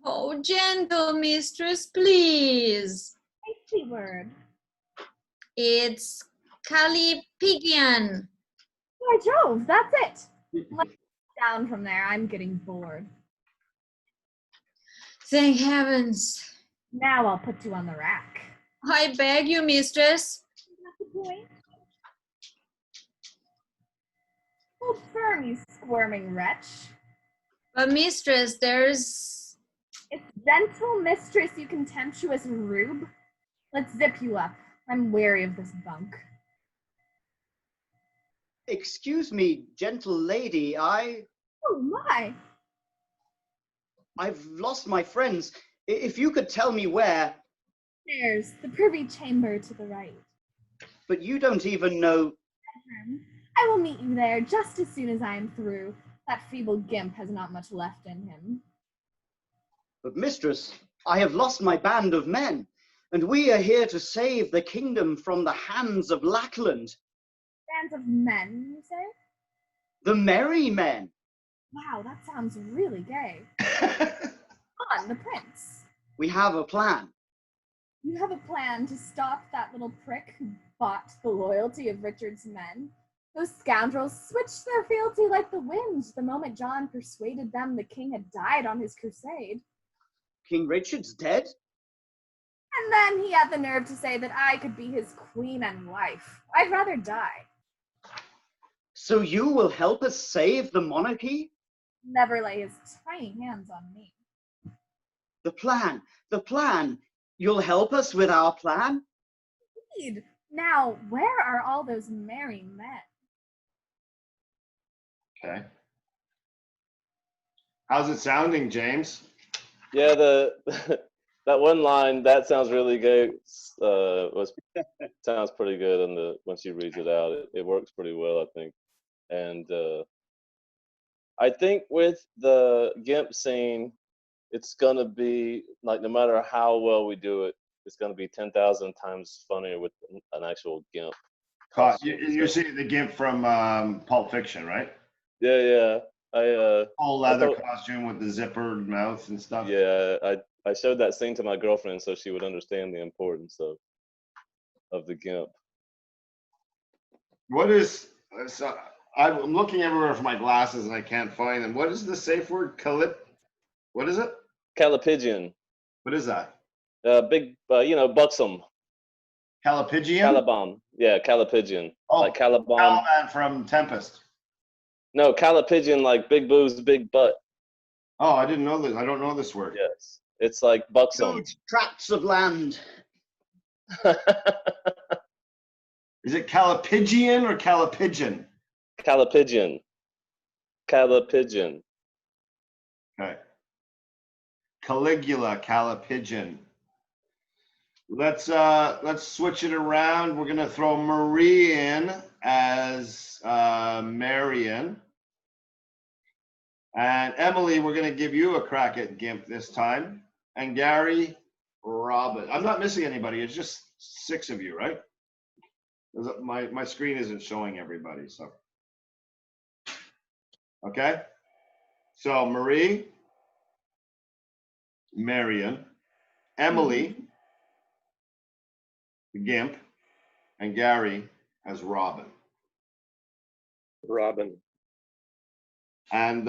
E: Oh, gentle mistress, please.
G: Safety word.
E: It's Calipigian.
G: By Jove, that's it. Let's get down from there. I'm getting bored.
E: Thank heavens.
G: Now I'll put you on the rack.
E: I beg you, mistress.
G: That's the point. Hold firm, you squirming wretch.
E: But mistress, there's...
G: It's gentle mistress, you contemptuous rube. Let's zip you up. I'm weary of this bunk.
B: Excuse me, gentle lady,
G: Oh my!
B: I've lost my friends. If you could tell me where,
G: There's the privy chamber to the right.
B: but you don't even know.
G: I will meet you there just as soon as I am through. That feeble Gimp has not much left in him.
B: But mistress, I have lost my band of men, and we are here to save the kingdom from the hands of Lackland.
G: Bands of men, you say?
B: The merry men.
G: Wow, that sounds really gay. On, the prince.
B: We have a plan.
G: You have a plan to stop that little prick who bought the loyalty of Richard's men? Those scoundrels switched their fealty like the wind the moment John persuaded them the king had died on his crusade.
B: King Richard's dead?
G: And then he had the nerve to say that I could be his queen and wife. I'd rather die.
B: So you will help us save the monarchy?
G: Never lay his tiny hands on me.
B: The plan, the plan. You'll help us with our plan?
G: Indeed. Now, where are all those merry men?
A: Okay. How's it sounding, James?
C: Yeah, that one line that sounds really good. Sounds pretty good when she reads it out. It works pretty well, I think. And I think with the Gimp scene, it's gonna be like no matter how well we do it, it's gonna be 10,000 times funnier with an actual Gimp.
A: You're seeing the Gimp from Pulp Fiction, right?
C: Yeah.
A: All leather costume with the zippered mouth and stuff.
C: Yeah, I showed that scene to my girlfriend so she would understand the importance of the Gimp.
A: What is? I'm looking everywhere for my glasses and I can't find them. What is the safe word? What is it?
C: Calipigian.
A: What is that?
C: Big, buxom.
A: Calipigian?
C: Caliban. Yeah, Calipigian.
A: Oh,
C: like Caliban.
A: Caliban from Tempest.
C: No, Calipigian, like big boobs, big butt.
A: Oh, I didn't know this. I don't know this word.
C: Yes, it's like buxom.
B: Huge tracts of land.
A: Is it Calipigian or Calipigian?
C: Calipigian. Calipigian.
A: Okay. Caligula, Calipigian. Let's switch it around. We're gonna throw Marie in as Marion. And Emily, we're gonna give you a crack at Gimp this time. And Gary, Robin. I'm not missing anybody. It's just 6 of you, right? My screen isn't showing everybody, so. Okay. So Marie, Marion, Emily, the Gimp, and Gary as Robin.
D: Robin.
A: And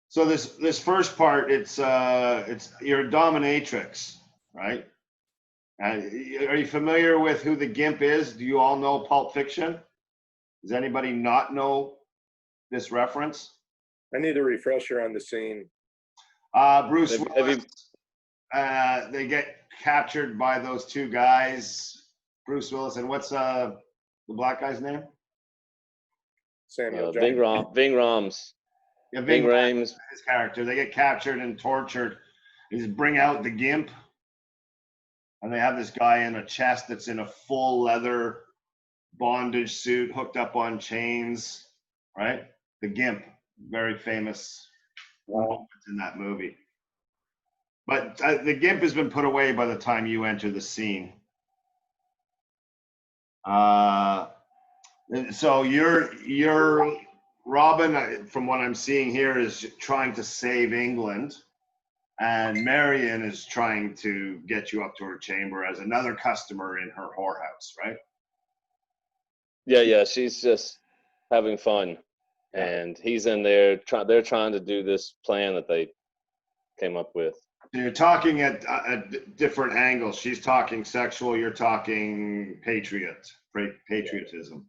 A: so this first part, it's you're a dominatrix, right? And are you familiar with who the Gimp is? Do you all know Pulp Fiction? Does anybody not know this reference?
D: I need a refresher on the scene.
A: Bruce
C: Have
A: Willis. They get captured by those two guys, Bruce Willis, and what's the black guy's name?
D: Samuel
C: Ving
D: Jackson.
C: Rhames.
A: Yeah,
C: Ving Rhames.
A: his character. They get captured and tortured. They just bring out the Gimp, and they have this guy in a chest that's in a full leather bondage suit, hooked up on chains, right? The Gimp, very famous moment in that movie. But the Gimp has been put away by the time you enter the scene. So you're Robin, from what I'm seeing here, is trying to save England, and Marion is trying to get you up to her chamber as another customer in her whorehouse, right?
C: Yeah, she's just having fun, and he's in there. They're trying to do this plan that they came up with.
A: So you're talking at different angles. She's talking sexual. You're talking patriotism.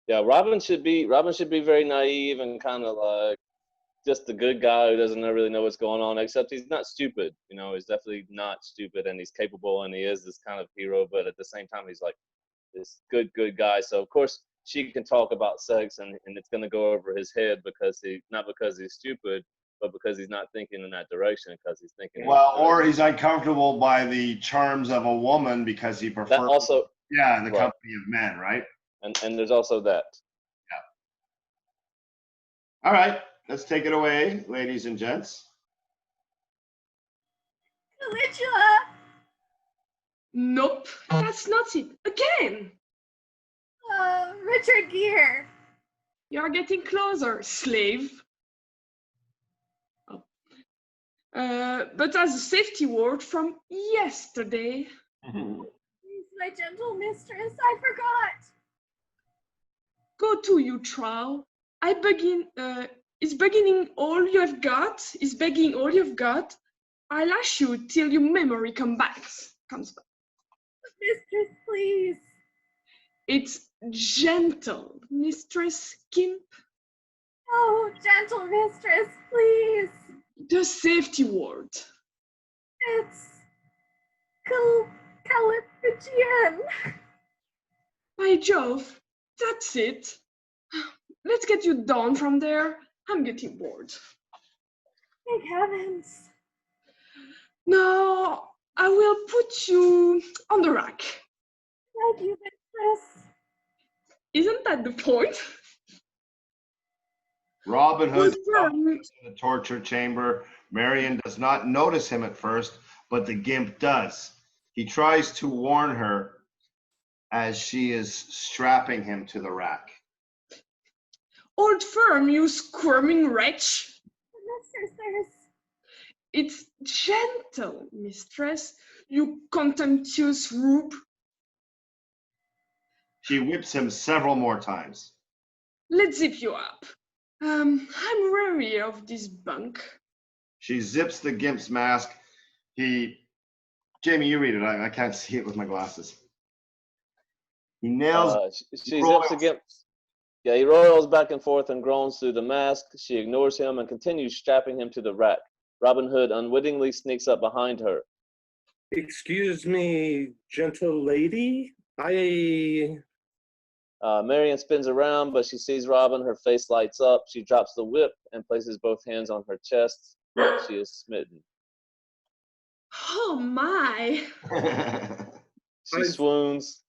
C: Yeah, Robin should be very naive and kind of like just the good guy who doesn't really know what's going on. Except he's not stupid. You know, he's definitely not stupid, and he's capable, and he is this kind of hero. But at the same time, he's like this good guy. So of course she can talk about sex, and it's gonna go over his head not because he's stupid, but because he's not thinking in that direction, because he's thinking.
A: Well, or he's uncomfortable by the charms of a woman because he prefers.
C: That also.
A: Yeah, in the
C: Right.
A: company of men, right?
C: And there's also that.
A: All right, let's take it away, ladies and gents.
G: Caligula!
H: Nope, that's not it. Again!
G: Richard Gere.
H: You're getting closer, slave. Oh. But as a safety word from yesterday.
G: My gentle mistress, I forgot.
H: Go to you, Trow. Is beginning all you have got? Is begging all you've got? I lash you till your memory comes back.
G: Mistress, please.
H: It's gentle, Mistress Gimp.
G: Oh, gentle mistress, please.
H: The safety word.
G: It's Calipigian.
H: By Jove, that's it. Let's get you down from there. I'm getting bored.
G: Thank heavens.
H: No, I will put you on the rack.
G: Thank you, mistress.
H: Isn't that the point?
A: Robin Hood
H: Well,
A: in the torture chamber. Marion does not notice him at first, but the Gimp does. He tries to warn her as she is strapping him to the rack.
H: Old firm, you squirming wretch.
G: Mistress, there's...
H: It's gentle, mistress, you contemptuous rube.
A: She whips him several more times.
H: Let's zip you up. I'm weary of this bunk.
A: She zips the Gimp's mask. Jamie, you read it. I can't see it with my glasses. He nails.
C: She zips again. Yeah, he roils back and forth and groans through the mask. She ignores him and continues strapping him to the rack. Robin Hood unwittingly sneaks up behind her.
D: Excuse me, gentle lady.
C: Marion spins around, but she sees Robin. Her face lights up. She drops the whip and places both hands on her chest. She is smitten.
H: Oh my!
C: She swoons.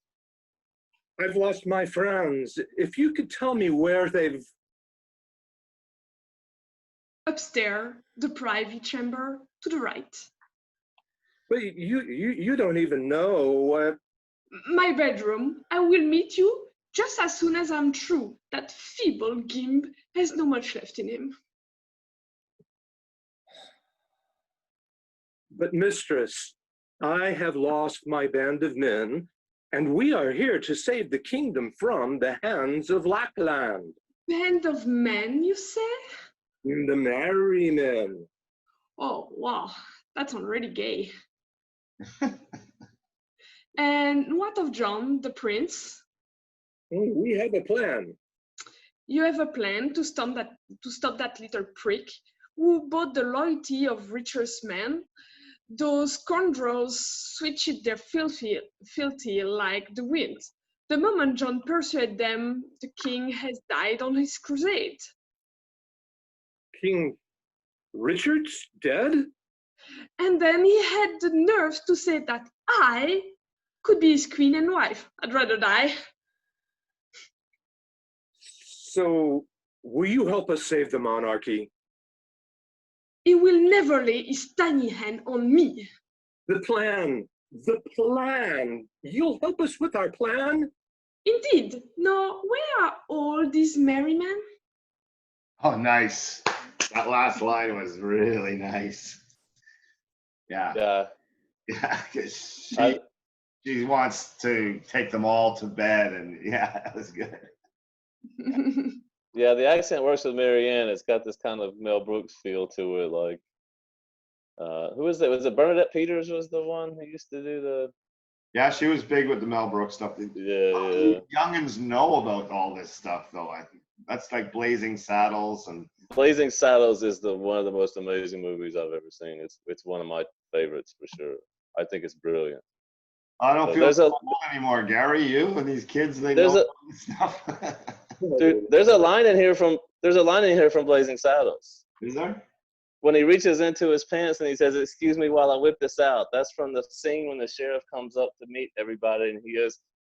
D: I've lost my friends. If you could tell me where they've...
H: Upstairs, the private chamber, to the right.
D: But you don't even know what...
H: My bedroom. I will meet you just as soon as I'm through. That feeble Gimp has no much left in him.
D: But mistress, I have lost my band of men, And we are here to save the kingdom from the hands of Lackland.
H: Band of men, you say?
D: The merry men.
H: Oh, wow, that's already gay. And what of John, the prince?
D: We have a plan.
H: You have a plan to stop that little prick who bought the loyalty of richest men. Those scoundrels switched their filthy like the wind. The moment John persuaded them, the king has died on his crusade.
D: King Richard's dead?
H: And then he had the nerve to say that I could be his queen and wife. I'd rather die.
D: So, will you help us save the monarchy?
H: He will never lay his tiny hand on me.
D: The plan. The plan. You'll help us with our plan?
H: Indeed. Now, where are all these merry men?
A: Oh, nice. That last line was really nice. Yeah.
C: Yeah.
A: Yeah, 'cause
C: I-
A: she wants to take them all to bed, and yeah, that was good.
C: Yeah, the accent works with Marianne. It's got this kind of Mel Brooks feel to it. Like, who was that? Was it Bernadette Peters was the one who used to do the?
A: Yeah, she was big with the Mel Brooks stuff.
C: Yeah.
A: Youngins know about all this stuff, though. I think that's like Blazing Saddles and.
C: Blazing Saddles is one of the most amazing movies I've ever seen. It's one of my favorites for sure. I think it's brilliant.
A: I don't
C: So
A: feel
C: there's
A: so
C: a-
A: old anymore, Gary. You and these kids, they
C: There's
A: know
C: a-
A: all this stuff.
C: Dude, there's a line in here from Blazing Saddles.
A: Is there?
C: When he reaches into his pants and he says, "Excuse me while I whip this out." That's from the scene when the sheriff comes up to meet everybody, and he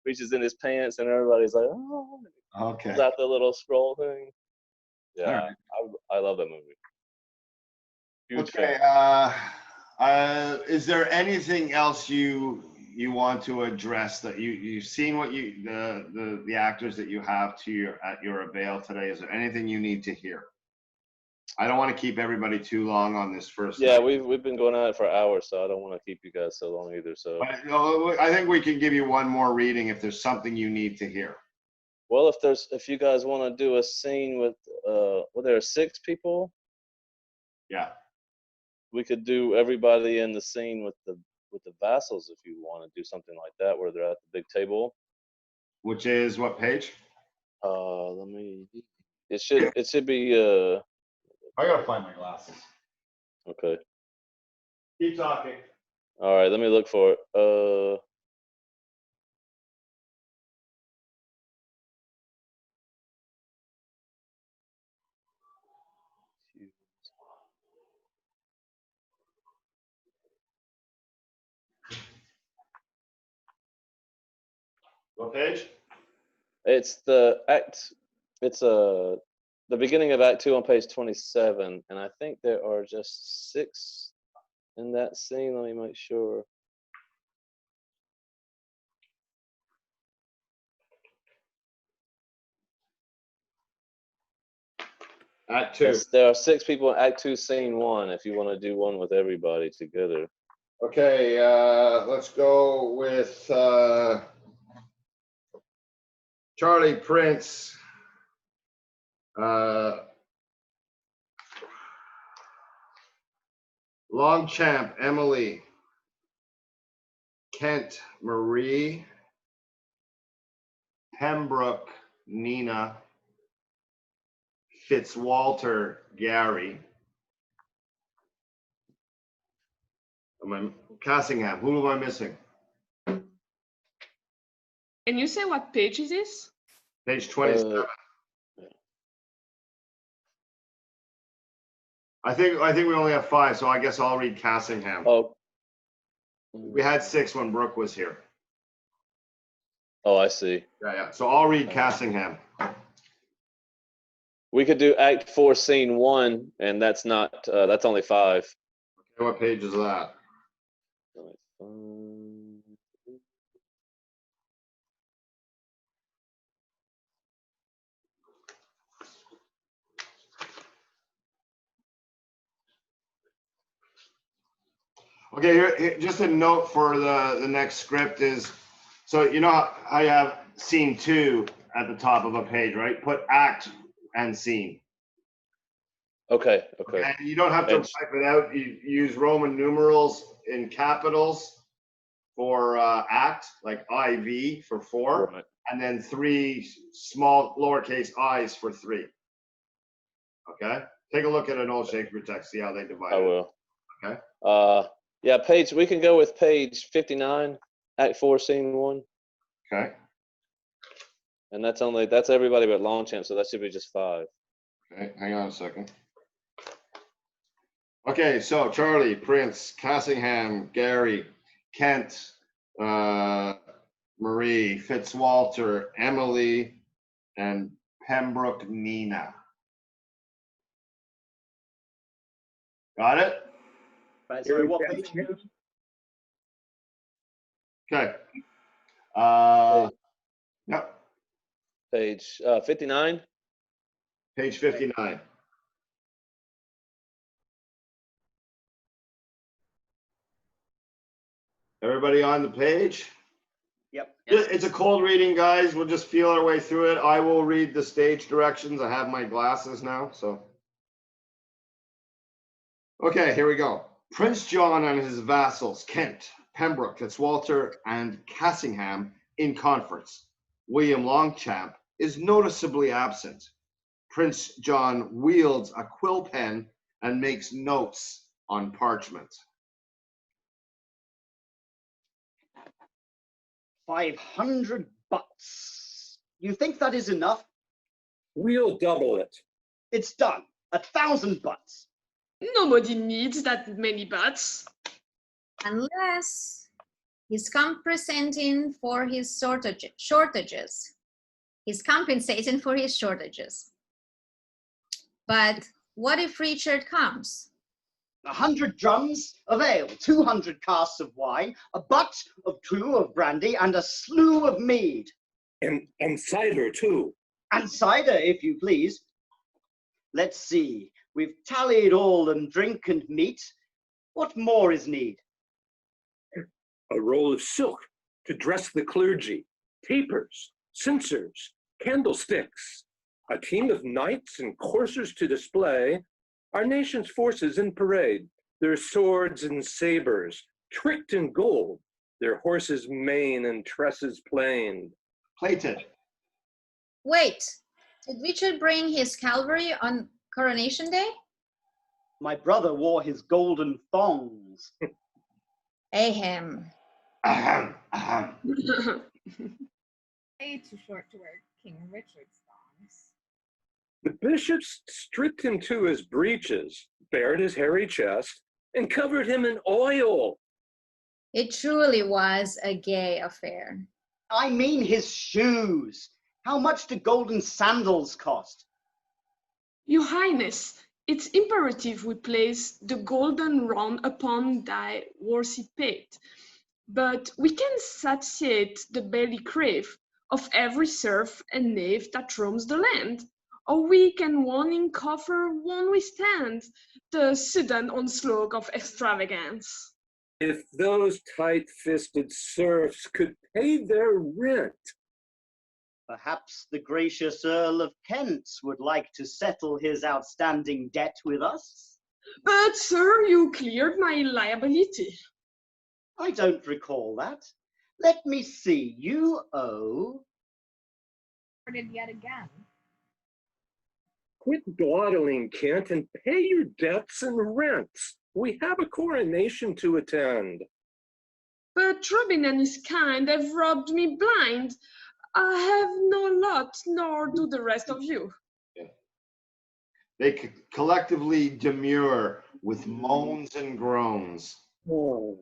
C: reaches in his pants, and everybody's like, "Oh!"
A: Okay.
C: Pulls out the little scroll thing. Yeah,
A: Alright.
C: I love that movie. Huge
A: Okay.
C: fan.
A: Is there anything else you want to address that you've seen what the actors that you have at your avail today? Is there anything you need to hear? I don't want to keep everybody too long on this first.
C: Yeah,
A: night.
C: we've been going at it for hours, so I don't want to keep you guys so long either. So,
A: But, no, I think we can give you one more reading if there's something you need to hear.
C: well, if you guys want to do a scene with there are 6 people,
A: Yeah.
C: we could do everybody in the scene with the vassals if you want to do something like that where they're at the big table.
A: Which is what page?
C: Let me. It should be
A: I gotta find my glasses.
C: okay.
A: Keep talking.
C: All right, let me look for it.
A: What page?
C: It's the beginning of Act 2 on page 27, and I think there are just 6 in that scene. Let me make sure.
A: Act 2.
C: Yes, there are 6 people in Act 2, Scene 1. If you want to do one with everybody together.
A: Okay, let's go with Charlie Prince. Longchamp, Emily. Kent, Marie. Pembroke, Nina. Fitzwalter, Gary. Cassingham, who am I missing?
H: And you say what page is this?
A: Page 27. I think we only have 5, so I guess I'll read Cassingham.
C: Oh.
A: We had 6 when Brooke was here.
C: Oh, I see.
A: Yeah. So I'll read Cassingham.
C: We could do Act 4, Scene 1, and that's not. That's only 5.
A: Okay, what page is that? Okay, here just a note for the next script is, So you know how I have scene 2 at the top of a page, right? Put act and scene.
C: Okay. Okay.
A: And you don't have to
C: And-
A: type it out. You use Roman numerals in capitals for act, like IV for 4,
C: Right.
A: and then 3 small lowercase i's for 3. Okay? Take a look at an old Shakespeare text, see how they divide
C: I
A: it.
C: will.
A: Okay.
C: Yeah, page. We can go with page 59, Act 4, Scene 1,
A: Okay.
C: and that's everybody but Longchamp, so that should be just 5.
A: Okay, hang on a second. Okay, so Charlie, Prince, Cassingham, Gary, Kent, Marie, Fitzwalter, Emily, and Pembroke Nina. Got it?
B: Right, sorry, what page?
A: Okay. Yep,
C: Page 59.
A: page 59. Everybody on the page?
B: Yep.
A: It's a cold reading, guys. We'll just feel our way through it. I will read the stage directions. I have my glasses now, so. Okay, here we go. Prince John and his vassals, Kent, Pembroke, Fitzwalter, and Cassingham, in conference. William Longchamp is noticeably absent. Prince John wields a quill pen and makes notes on parchment.
B: 500 butts. You think that is enough?
D: We'll double it.
B: It's done. 1,000 butts.
H: Nobody needs that many butts.
E: Unless he's compensating for his shortages. He's compensating for his shortages. But what if Richard comes?
B: 100 drums of ale, 200 casks of wine, a butt of 2 of brandy, and a slew of mead.
D: And cider, too.
B: And cider, if you please. Let's see. We've tallied all and drink and meat. What more is need?
D: A roll of silk to dress the clergy, tapers, censers, candlesticks, a team of knights and coursers to display our nation's forces in parade, their swords and sabers, tricked in gold, their horses' mane and tresses planed.
A: Plated.
E: Wait, did Richard bring his cavalry on Coronation Day?
B: My brother wore his golden thongs.
E: Ahem.
A: Ahem, ahem.
G: Way too short to wear King Richard's thongs.
D: The bishops stripped him to his breeches, bared his hairy chest, and covered him in oil.
E: It truly was a gay affair.
B: I mean his shoes. How much do golden sandals cost?
H: Your Highness, it's imperative we place the golden round upon thy worthy pate, but we can satiate the belly crave of every serf and knave that roams the land. A weak and waning coffer won't withstand the sudden onslaught of extravagance.
D: If those tight-fisted serfs could pay their rent.
B: Perhaps the gracious Earl of Kent would like to settle his outstanding debt with us?
H: But, sir, you cleared my liability.
B: I don't recall that. Let me see. You owe...
G: Started yet again.
D: Quit dawdling, Kent, and pay your debts and rents. We have a coronation to attend.
H: But Robin and his kind have robbed me blind. I have no lot, nor do the rest of you.
A: They collectively demur with moans and groans.
D: Oh.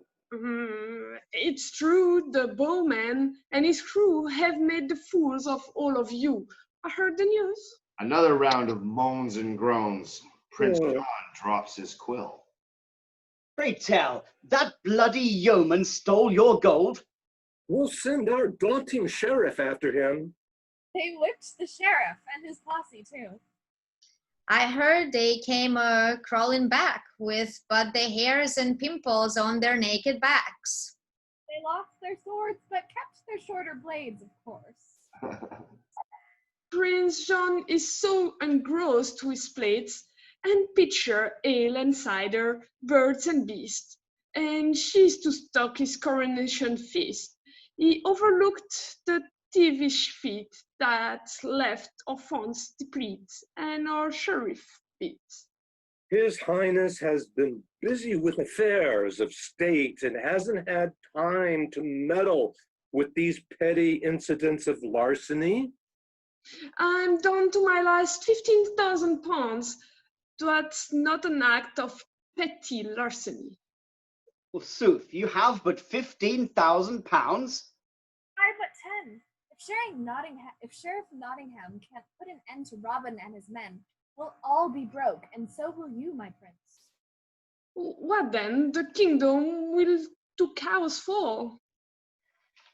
H: It's true, the bowman and his crew have made the fools of all of you. I heard the news.
A: Another round of moans and groans. Prince
D: Oh.
A: John drops his quill.
B: Pray tell, that bloody yeoman stole your gold?
D: We'll send our daunting sheriff after him.
G: They whipped the sheriff and his posse too.
E: I heard they came crawling back with but the hairs and pimples on their naked backs.
G: They lost their swords but kept They're shorter blades, of course.
H: Prince John is so engrossed with plates and pitcher, ale and cider, birds and beasts, and cheese to stock his coronation feast. He overlooked the thievish feet that left our funds deplete and our sheriff beat.
D: His Highness has been busy with affairs of state and hasn't had time to meddle with these petty incidents of larceny.
H: I'm down to my last 15,000 pounds. That's not an act of petty larceny.
B: Forsooth, you have but 15,000 pounds?
G: I but 10. If Sheriff Nottingham can't put an end to Robin and his men, we'll all be broke, and so will you, my prince.
H: What then? The kingdom will to chaos fall.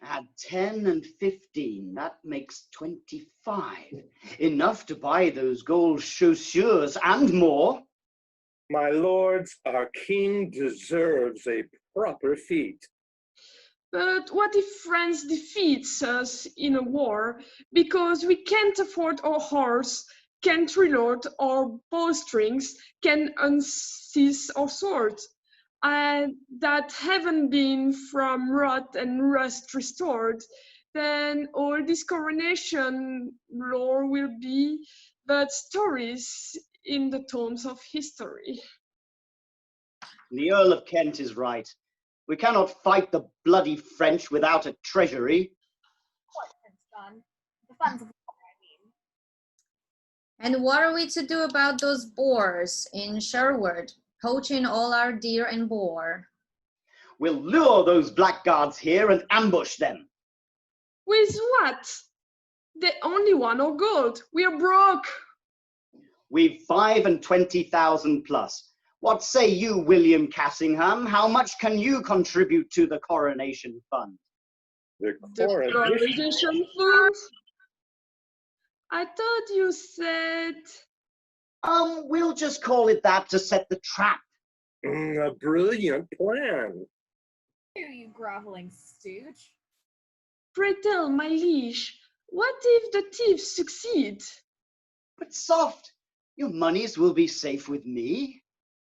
B: Add 10 and 15, that makes 25. Enough to buy those gold chaussures and more.
D: My lords, our king deserves a proper feat.
H: But what if France defeats us in a war because we can't afford our horse, can't reload our bowstrings, can unseize our swords, and that haven't been from rot and rust restored, then all this coronation lore will be but stories in the tomes of history.
B: The Earl of Kent is right. We cannot fight the bloody French without a treasury.
G: What, Prince John? The funds of war, I mean.
E: And what are we to do about those boars in Sherwood, poaching all our deer and boar?
B: We'll lure those blackguards here and ambush them.
H: With what? The only one or gold. We are broke.
B: We've 25,000 plus. What say you, William Cassingham? How much can you contribute to the coronation fund?
D: The
H: The
D: coronation.
H: coronation fund? I thought you said...
B: We'll just call it that to set the trap.
D: A brilliant plan.
G: Hear you groveling stooge.
H: Pray tell, my liege, what if the thieves succeed?
B: But soft, your monies will be safe with me.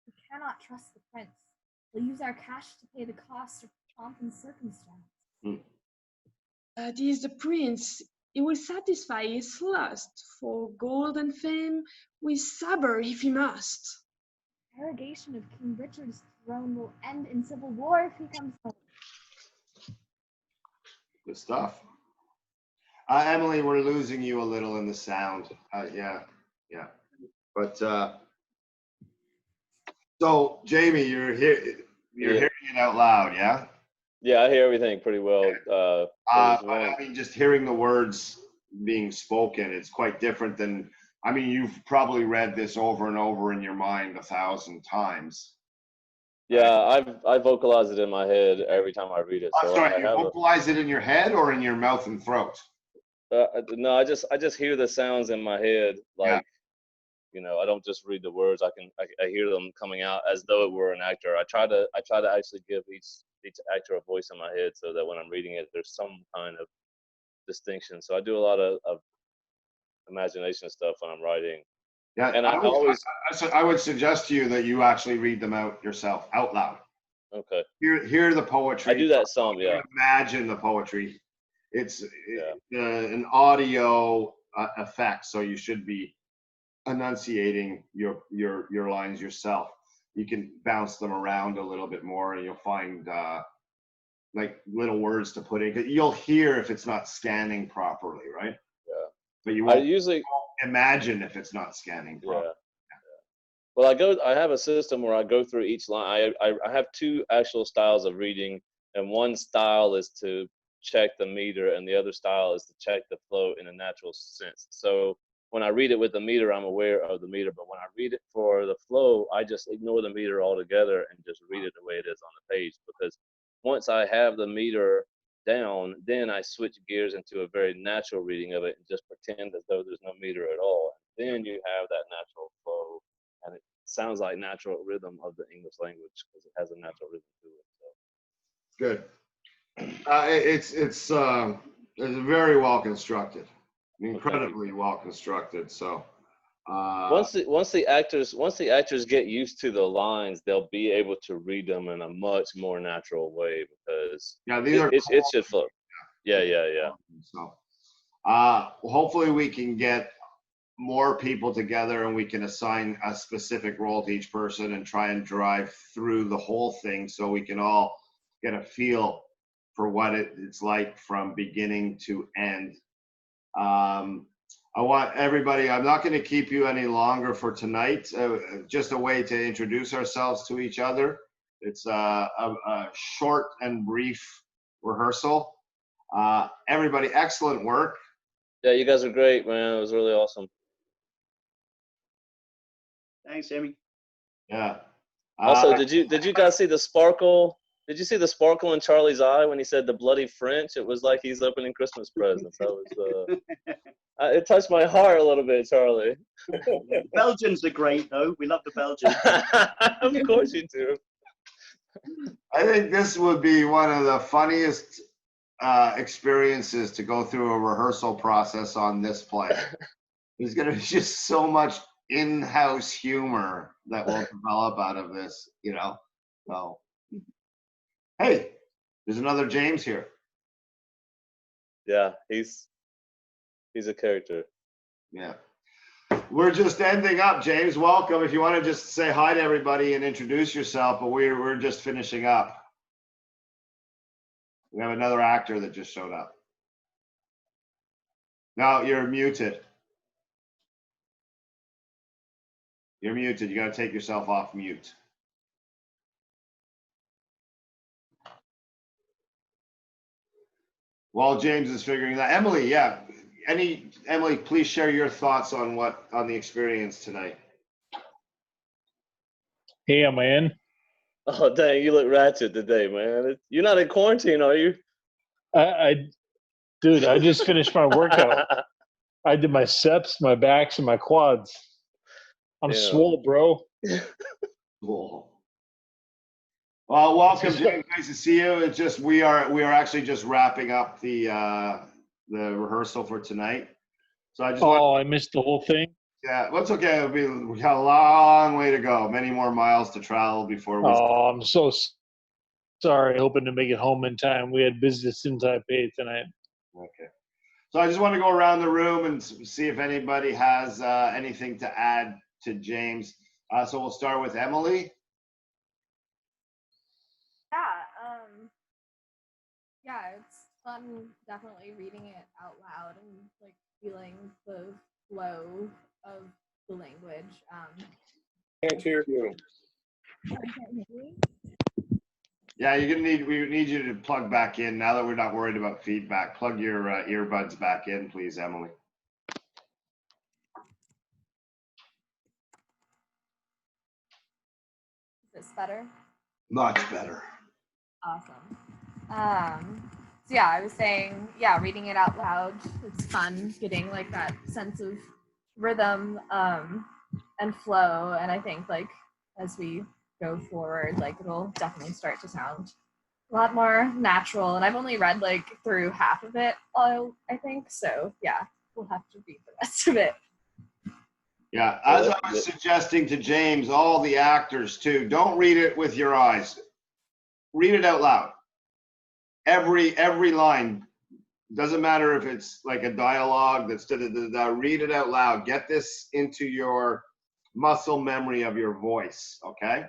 G: We cannot trust the prince. We'll use our cash to pay the cost of pomp and circumstance.
H: That is the prince. He will satisfy his lust for gold and fame with sabre if he must.
G: Arrogation of King Richard's throne will end in civil war if he comes home.
A: Good stuff. Emily, we're losing you a little in the sound. Yeah. But so Jamie, you're hearing it out loud, yeah?
C: Yeah, I hear everything pretty well.
A: I mean, just hearing the words being spoken, it's quite different than. I mean, you've probably read this over and over in your mind 1,000 times.
C: Yeah, I vocalize it in my head every time I read it. So
A: Sorry,
C: I
A: you
C: have
A: vocalize it in your head or in your mouth and throat?
C: no, I just hear the sounds in my head, like, you know, I don't just read the words. I hear them coming out as though it were an actor. I try to actually give each actor a voice in my head so that when I'm reading it, there's some kind of distinction. So I do a lot of imagination stuff when I'm writing.
A: Yeah,
C: and
A: I would suggest to you that you actually read them out yourself, out loud.
C: Okay.
A: Hear the poetry.
C: I do that some, yeah.
A: Imagine the poetry. It's an audio effect, so you should be enunciating your lines yourself. You can bounce them around a little bit more, and you'll find like little words to put in. You'll hear if it's not scanning properly, right?
C: Yeah.
A: But you won't imagine if it's not scanning properly.
C: Well, I have a system where I go through each line. I have two actual styles of reading, and one style is to check the meter, and the other style is to check the flow in a natural sense. So when I read it with the meter, I'm aware of the meter, but when I read it for the flow, I just ignore the meter altogether and just read it the way it is on the page, because once I have the meter down, then I switch gears into a very natural reading of it and just pretend as though there's no meter at all. And then you have that natural flow, and it sounds like natural rhythm of the English language because it has a natural rhythm to it. So.
A: Good. It's very well constructed, incredibly well constructed. So
C: Once the actors get used to the lines, they'll be able to read them in a much more natural way because
A: yeah, these are
C: it should flow. Yeah.
A: so hopefully we can get more people together and we can assign a specific role to each person and try and drive through the whole thing so we can all get a feel for what it's like from beginning to end. I want everybody, I'm not going to keep you any longer for tonight. Just a way to introduce ourselves to each other. It's a short and brief rehearsal. Everybody, excellent work.
C: Yeah, you guys are great, man. It was really awesome.
B: Thanks, Amy.
A: Yeah.
C: Also, did you guys see the sparkle? Did you see the sparkle in Charlie's eye when he said the bloody French? It was like he's opening Christmas presents. That was it touched my heart a little bit, Charlie.
B: Belgians are great, though. We love the Belgians.
C: Of course you do.
A: I think this would be one of the funniest experiences to go through a rehearsal process on this play. There's going to be just so much in-house humor that will develop out of this, you know. So, hey, there's another James here.
C: Yeah, he's a character.
A: Yeah. We're just ending up, James. Welcome. If you want to just say hi to everybody and introduce yourself, but we're just finishing up. We have another actor that just showed up. No, you're muted. You're muted. You got to take yourself off mute. While James is figuring that, Emily, yeah. Emily, please share your thoughts on the experience tonight.
I: Hey, am I in?
C: Oh dang, you look ratchet today, man. You're not in quarantine, are you?
I: Dude, I just finished my workout. I did my steps, my backs, and my quads. I'm swole, bro.
A: Cool. Well, welcome, James. Nice to see you. It's just we are actually just wrapping up the rehearsal for tonight. So I
I: missed the whole thing.
A: Yeah, well, it's okay. We got a long way to go. Many more miles to travel before we.
I: Oh, I'm so sorry. Hoping to make it home in time. We had business in Taipei tonight.
A: Okay. So I just want to go around the room and see if anybody has anything to add to James. So we'll start with Emily.
G: Yeah, it's fun definitely reading it out loud and like feeling the flow of the language.
D: Can't hear you.
A: Yeah, we need you to plug back in now that we're not worried about feedback. Plug your earbuds back in, please, Emily.
G: Is this better?
A: Much better.
G: Awesome. So yeah, I was saying, yeah, reading it out loud, it's fun getting like that sense of rhythm and flow. And I think like as we go forward, like it'll definitely start to sound a lot more natural. And I've only read like through half of it, I think. So yeah, we'll have to read the rest of it.
A: Yeah, as I was suggesting to James, all the actors too, don't read it with your eyes. Read it out loud. Every line. Doesn't matter if it's like a dialogue that's read it out loud. Get this into your muscle memory of your voice, okay?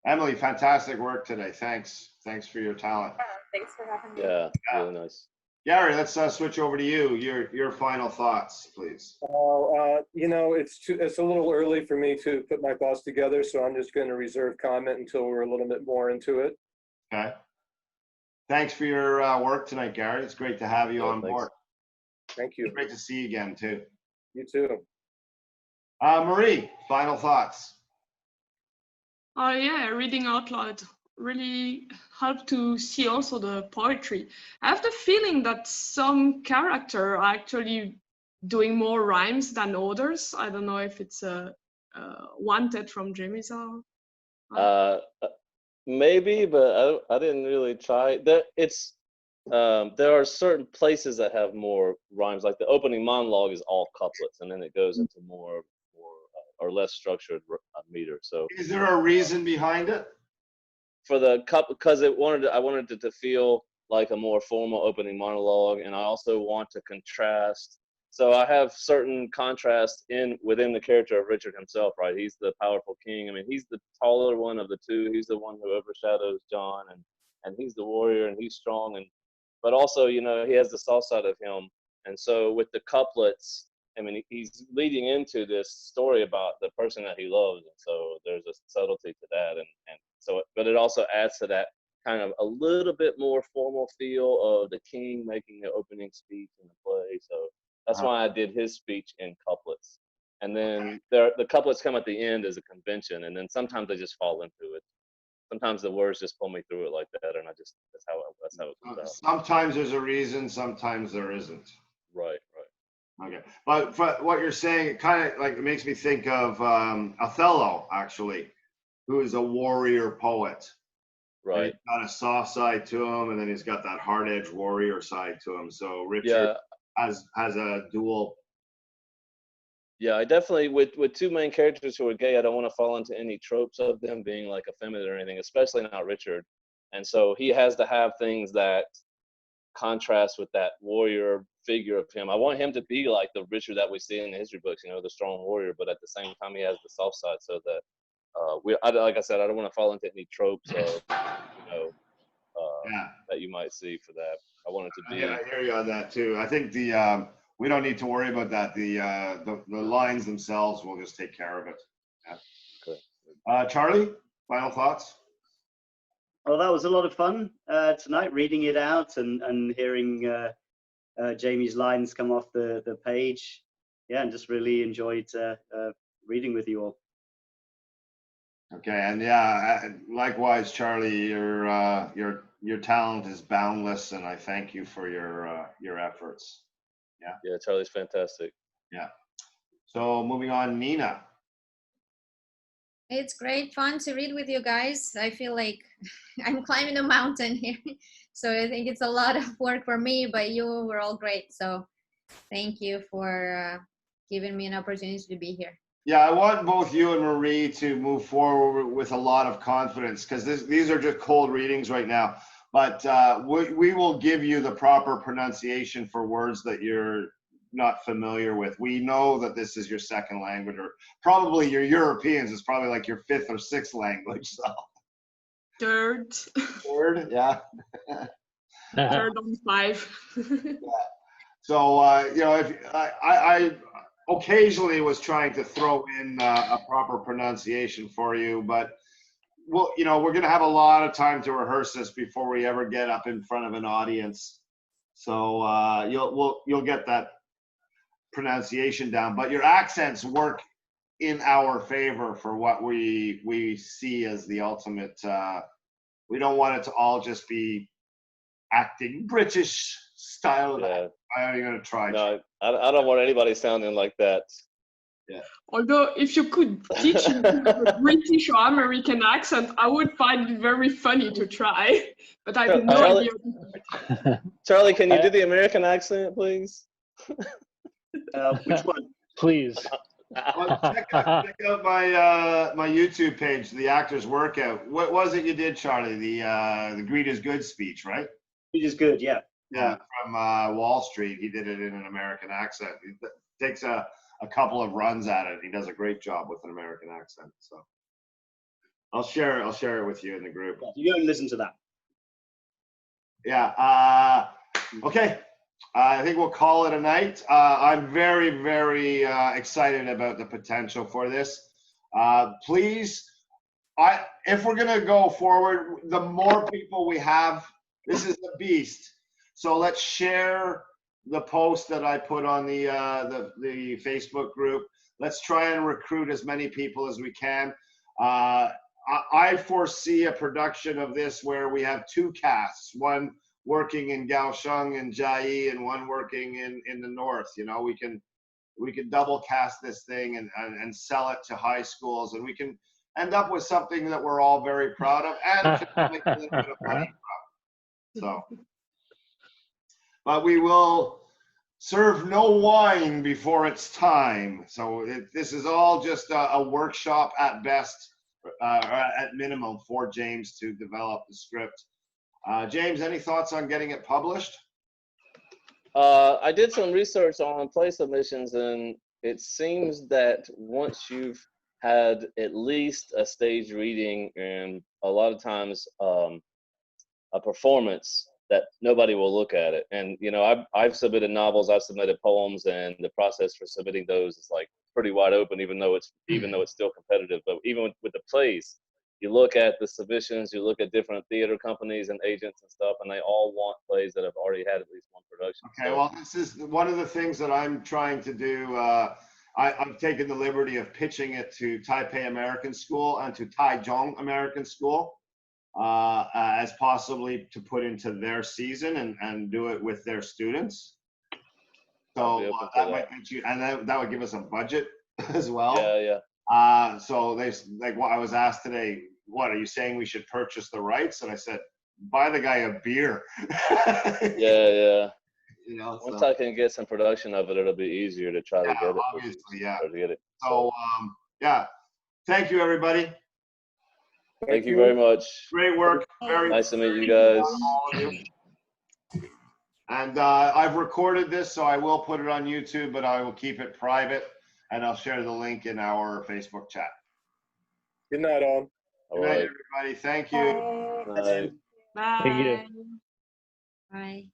A: Emily, fantastic work today. Thanks for your talent.
G: Thanks for having me.
C: Yeah, really nice.
A: Gary, let's switch over to you. Your final thoughts, please.
D: You know, it's a little early for me to put my thoughts together, so I'm just going to reserve comment until we're a little bit more into it.
A: Okay. Thanks for your work tonight, Gary. It's great to have you on board.
D: Thank you.
A: It's great to see you again, too.
D: You too.
A: Marie, final thoughts.
H: Oh yeah, reading out loud really helped to see also the poetry. I have the feeling that some characters are actually doing more rhymes than others. I don't know if it's wanted from Jamie's.
C: Maybe, but I didn't really try. There are certain places that have more rhymes. Like the opening monologue is all couplets, and then it goes into more or less structured meter. So
A: Is there a reason behind it?
C: for the couple, because I wanted it to feel like a more formal opening monologue, and I also want to contrast. So I have certain contrast within the character of Richard himself, right? He's the powerful king. I mean, he's the taller one of the two. He's the one who overshadows John, and he's the warrior, and he's strong, but also, you know, he has the soft side of him. And so with the couplets, I mean, he's leading into this story about the person that he loves, and so there's a subtlety to that, and so, but it also adds to that kind of a little bit more formal feel of the king making the opening speech in the play. So that's why I did his speech in couplets. And then the couplets come at the end as a convention, and then sometimes I just fall into it. Sometimes the words just pull me through it like that, and that's how it comes out.
A: Sometimes there's a reason, sometimes there isn't.
C: Right.
A: Okay, but what you're saying, it kind of like it makes me think of Othello, actually, who is a warrior poet.
C: Right.
A: He's got a soft side to him, and then he's got that hard-edged warrior side to him. So Richard has a dual.
C: Yeah, I definitely with two main characters who are gay, I don't want to fall into any tropes of them being like effeminate or anything, especially not Richard. And so he has to have things that contrast with that warrior figure of him. I want him to be like the Richard that we see in the history books, you know, the strong warrior, but at the same time he has the soft side, so that like I said, I don't want to fall into any tropes of, you know, that you might see for that. I want it to be.
A: Yeah, I hear you on that too. I think we don't need to worry about that. The lines themselves will just take care of it. Yeah.
C: Okay.
A: Charlie, final thoughts?
B: Well, that was a lot of fun tonight, reading it out and hearing Jamie's lines come off the page. Yeah, and just really enjoyed reading with you all.
A: Okay, and yeah, likewise, Charlie, your talent is boundless, and I thank you for your efforts. Yeah.
C: Yeah, Charlie's fantastic.
A: Yeah. So moving on, Nina.
E: It's great fun to read with you guys. I feel like I'm climbing a mountain here. So I think it's a lot of work for me, but you were all great. So thank you for giving me an opportunity to be here.
A: Yeah, I want both you and Marie to move forward with a lot of confidence, because these are just cold readings right now. But we will give you the proper pronunciation for words that you're not familiar with. We know that this is your second language, or probably your Europeans is probably like your fifth or sixth language. So
H: Third,
A: yeah.
H: third on 5.
A: Yeah. So you know, if I occasionally was trying to throw in a proper pronunciation for you, but you know, we're going to have a lot of time to rehearse this before we ever get up in front of an audience. So you'll get that pronunciation down, but your accents work in our favor for what we see as the ultimate. We don't want it to all just be acting British style.
C: Yeah.
A: I'm going to try.
C: No, I don't want anybody sounding like that.
A: Yeah.
H: Although, if you could teach me a British or American accent, I would find it very funny to try. But I have no idea.
C: Charlie, can you do the American accent, please?
B: Which one?
I: Please.
A: Well, check out my YouTube page, The Actor's Workout. What was it you did, Charlie? The Greed is Good speech, right?
B: Greed is Good, yeah.
A: Yeah, from Wall Street. He did it in an American accent. He takes a couple of runs at it. He does a great job with an American accent. So I'll share it with you in the group.
B: Yeah, you go and listen to that.
A: Yeah. Okay. I think we'll call it a night. I'm very, very excited about the potential for this. Please, if we're going to go forward, the more people we have, this is the beast. So let's share the post that I put on the Facebook group. Let's try and recruit as many people as we can. I foresee a production of this where we have two casts, one working in Kaohsiung and Chiayi and one working in the north. You know, we can double cast this thing and sell it to high schools, and we can end up with something that we're all very proud of and can make a little bit of money from. So, but we will serve no wine before it's time. So this is all just a workshop at best, or at minimum, for James to develop the script. James, any thoughts on getting it published?
C: I did some research on play submissions, and it seems that once you've had at least a stage reading and a lot of times a performance, that nobody will look at it. And you know, I've submitted novels, I've submitted poems, and the process for submitting those is like pretty wide open, even though it's still competitive. But even with the plays, you look at the submissions, you look at different theater companies and agents and stuff, and they all want plays that have already had at least one production.
A: Okay,
C: So,
A: well, this is one of the things that I'm trying to do. I've taken the liberty of pitching it to Taipei American School and to Taichung American School as possibly to put into their season and do it with their students. So that might get you, and that would give us a budget as well.
C: yeah.
A: So they, like, what I was asked today, what are you saying we should purchase the rights? And I said, buy the guy a beer.
C: Yeah.
A: You know,
C: Once
A: so,
C: I can get some production of it, it'll be easier to try to get it.
A: obviously, yeah.
C: To get it.
A: So, yeah. Thank you, everybody.
C: Thank you very much.
A: Great work. Very
C: Nice to meet you guys.
A: all of you. And I've recorded this, so I will put it on YouTube, but I will keep it private, and I'll share the link in our Facebook chat.
D: Good night, all.
A: Good night, everybody. Thank you.
C: Night.
H: Bye.
I: Thank you.
E: Bye.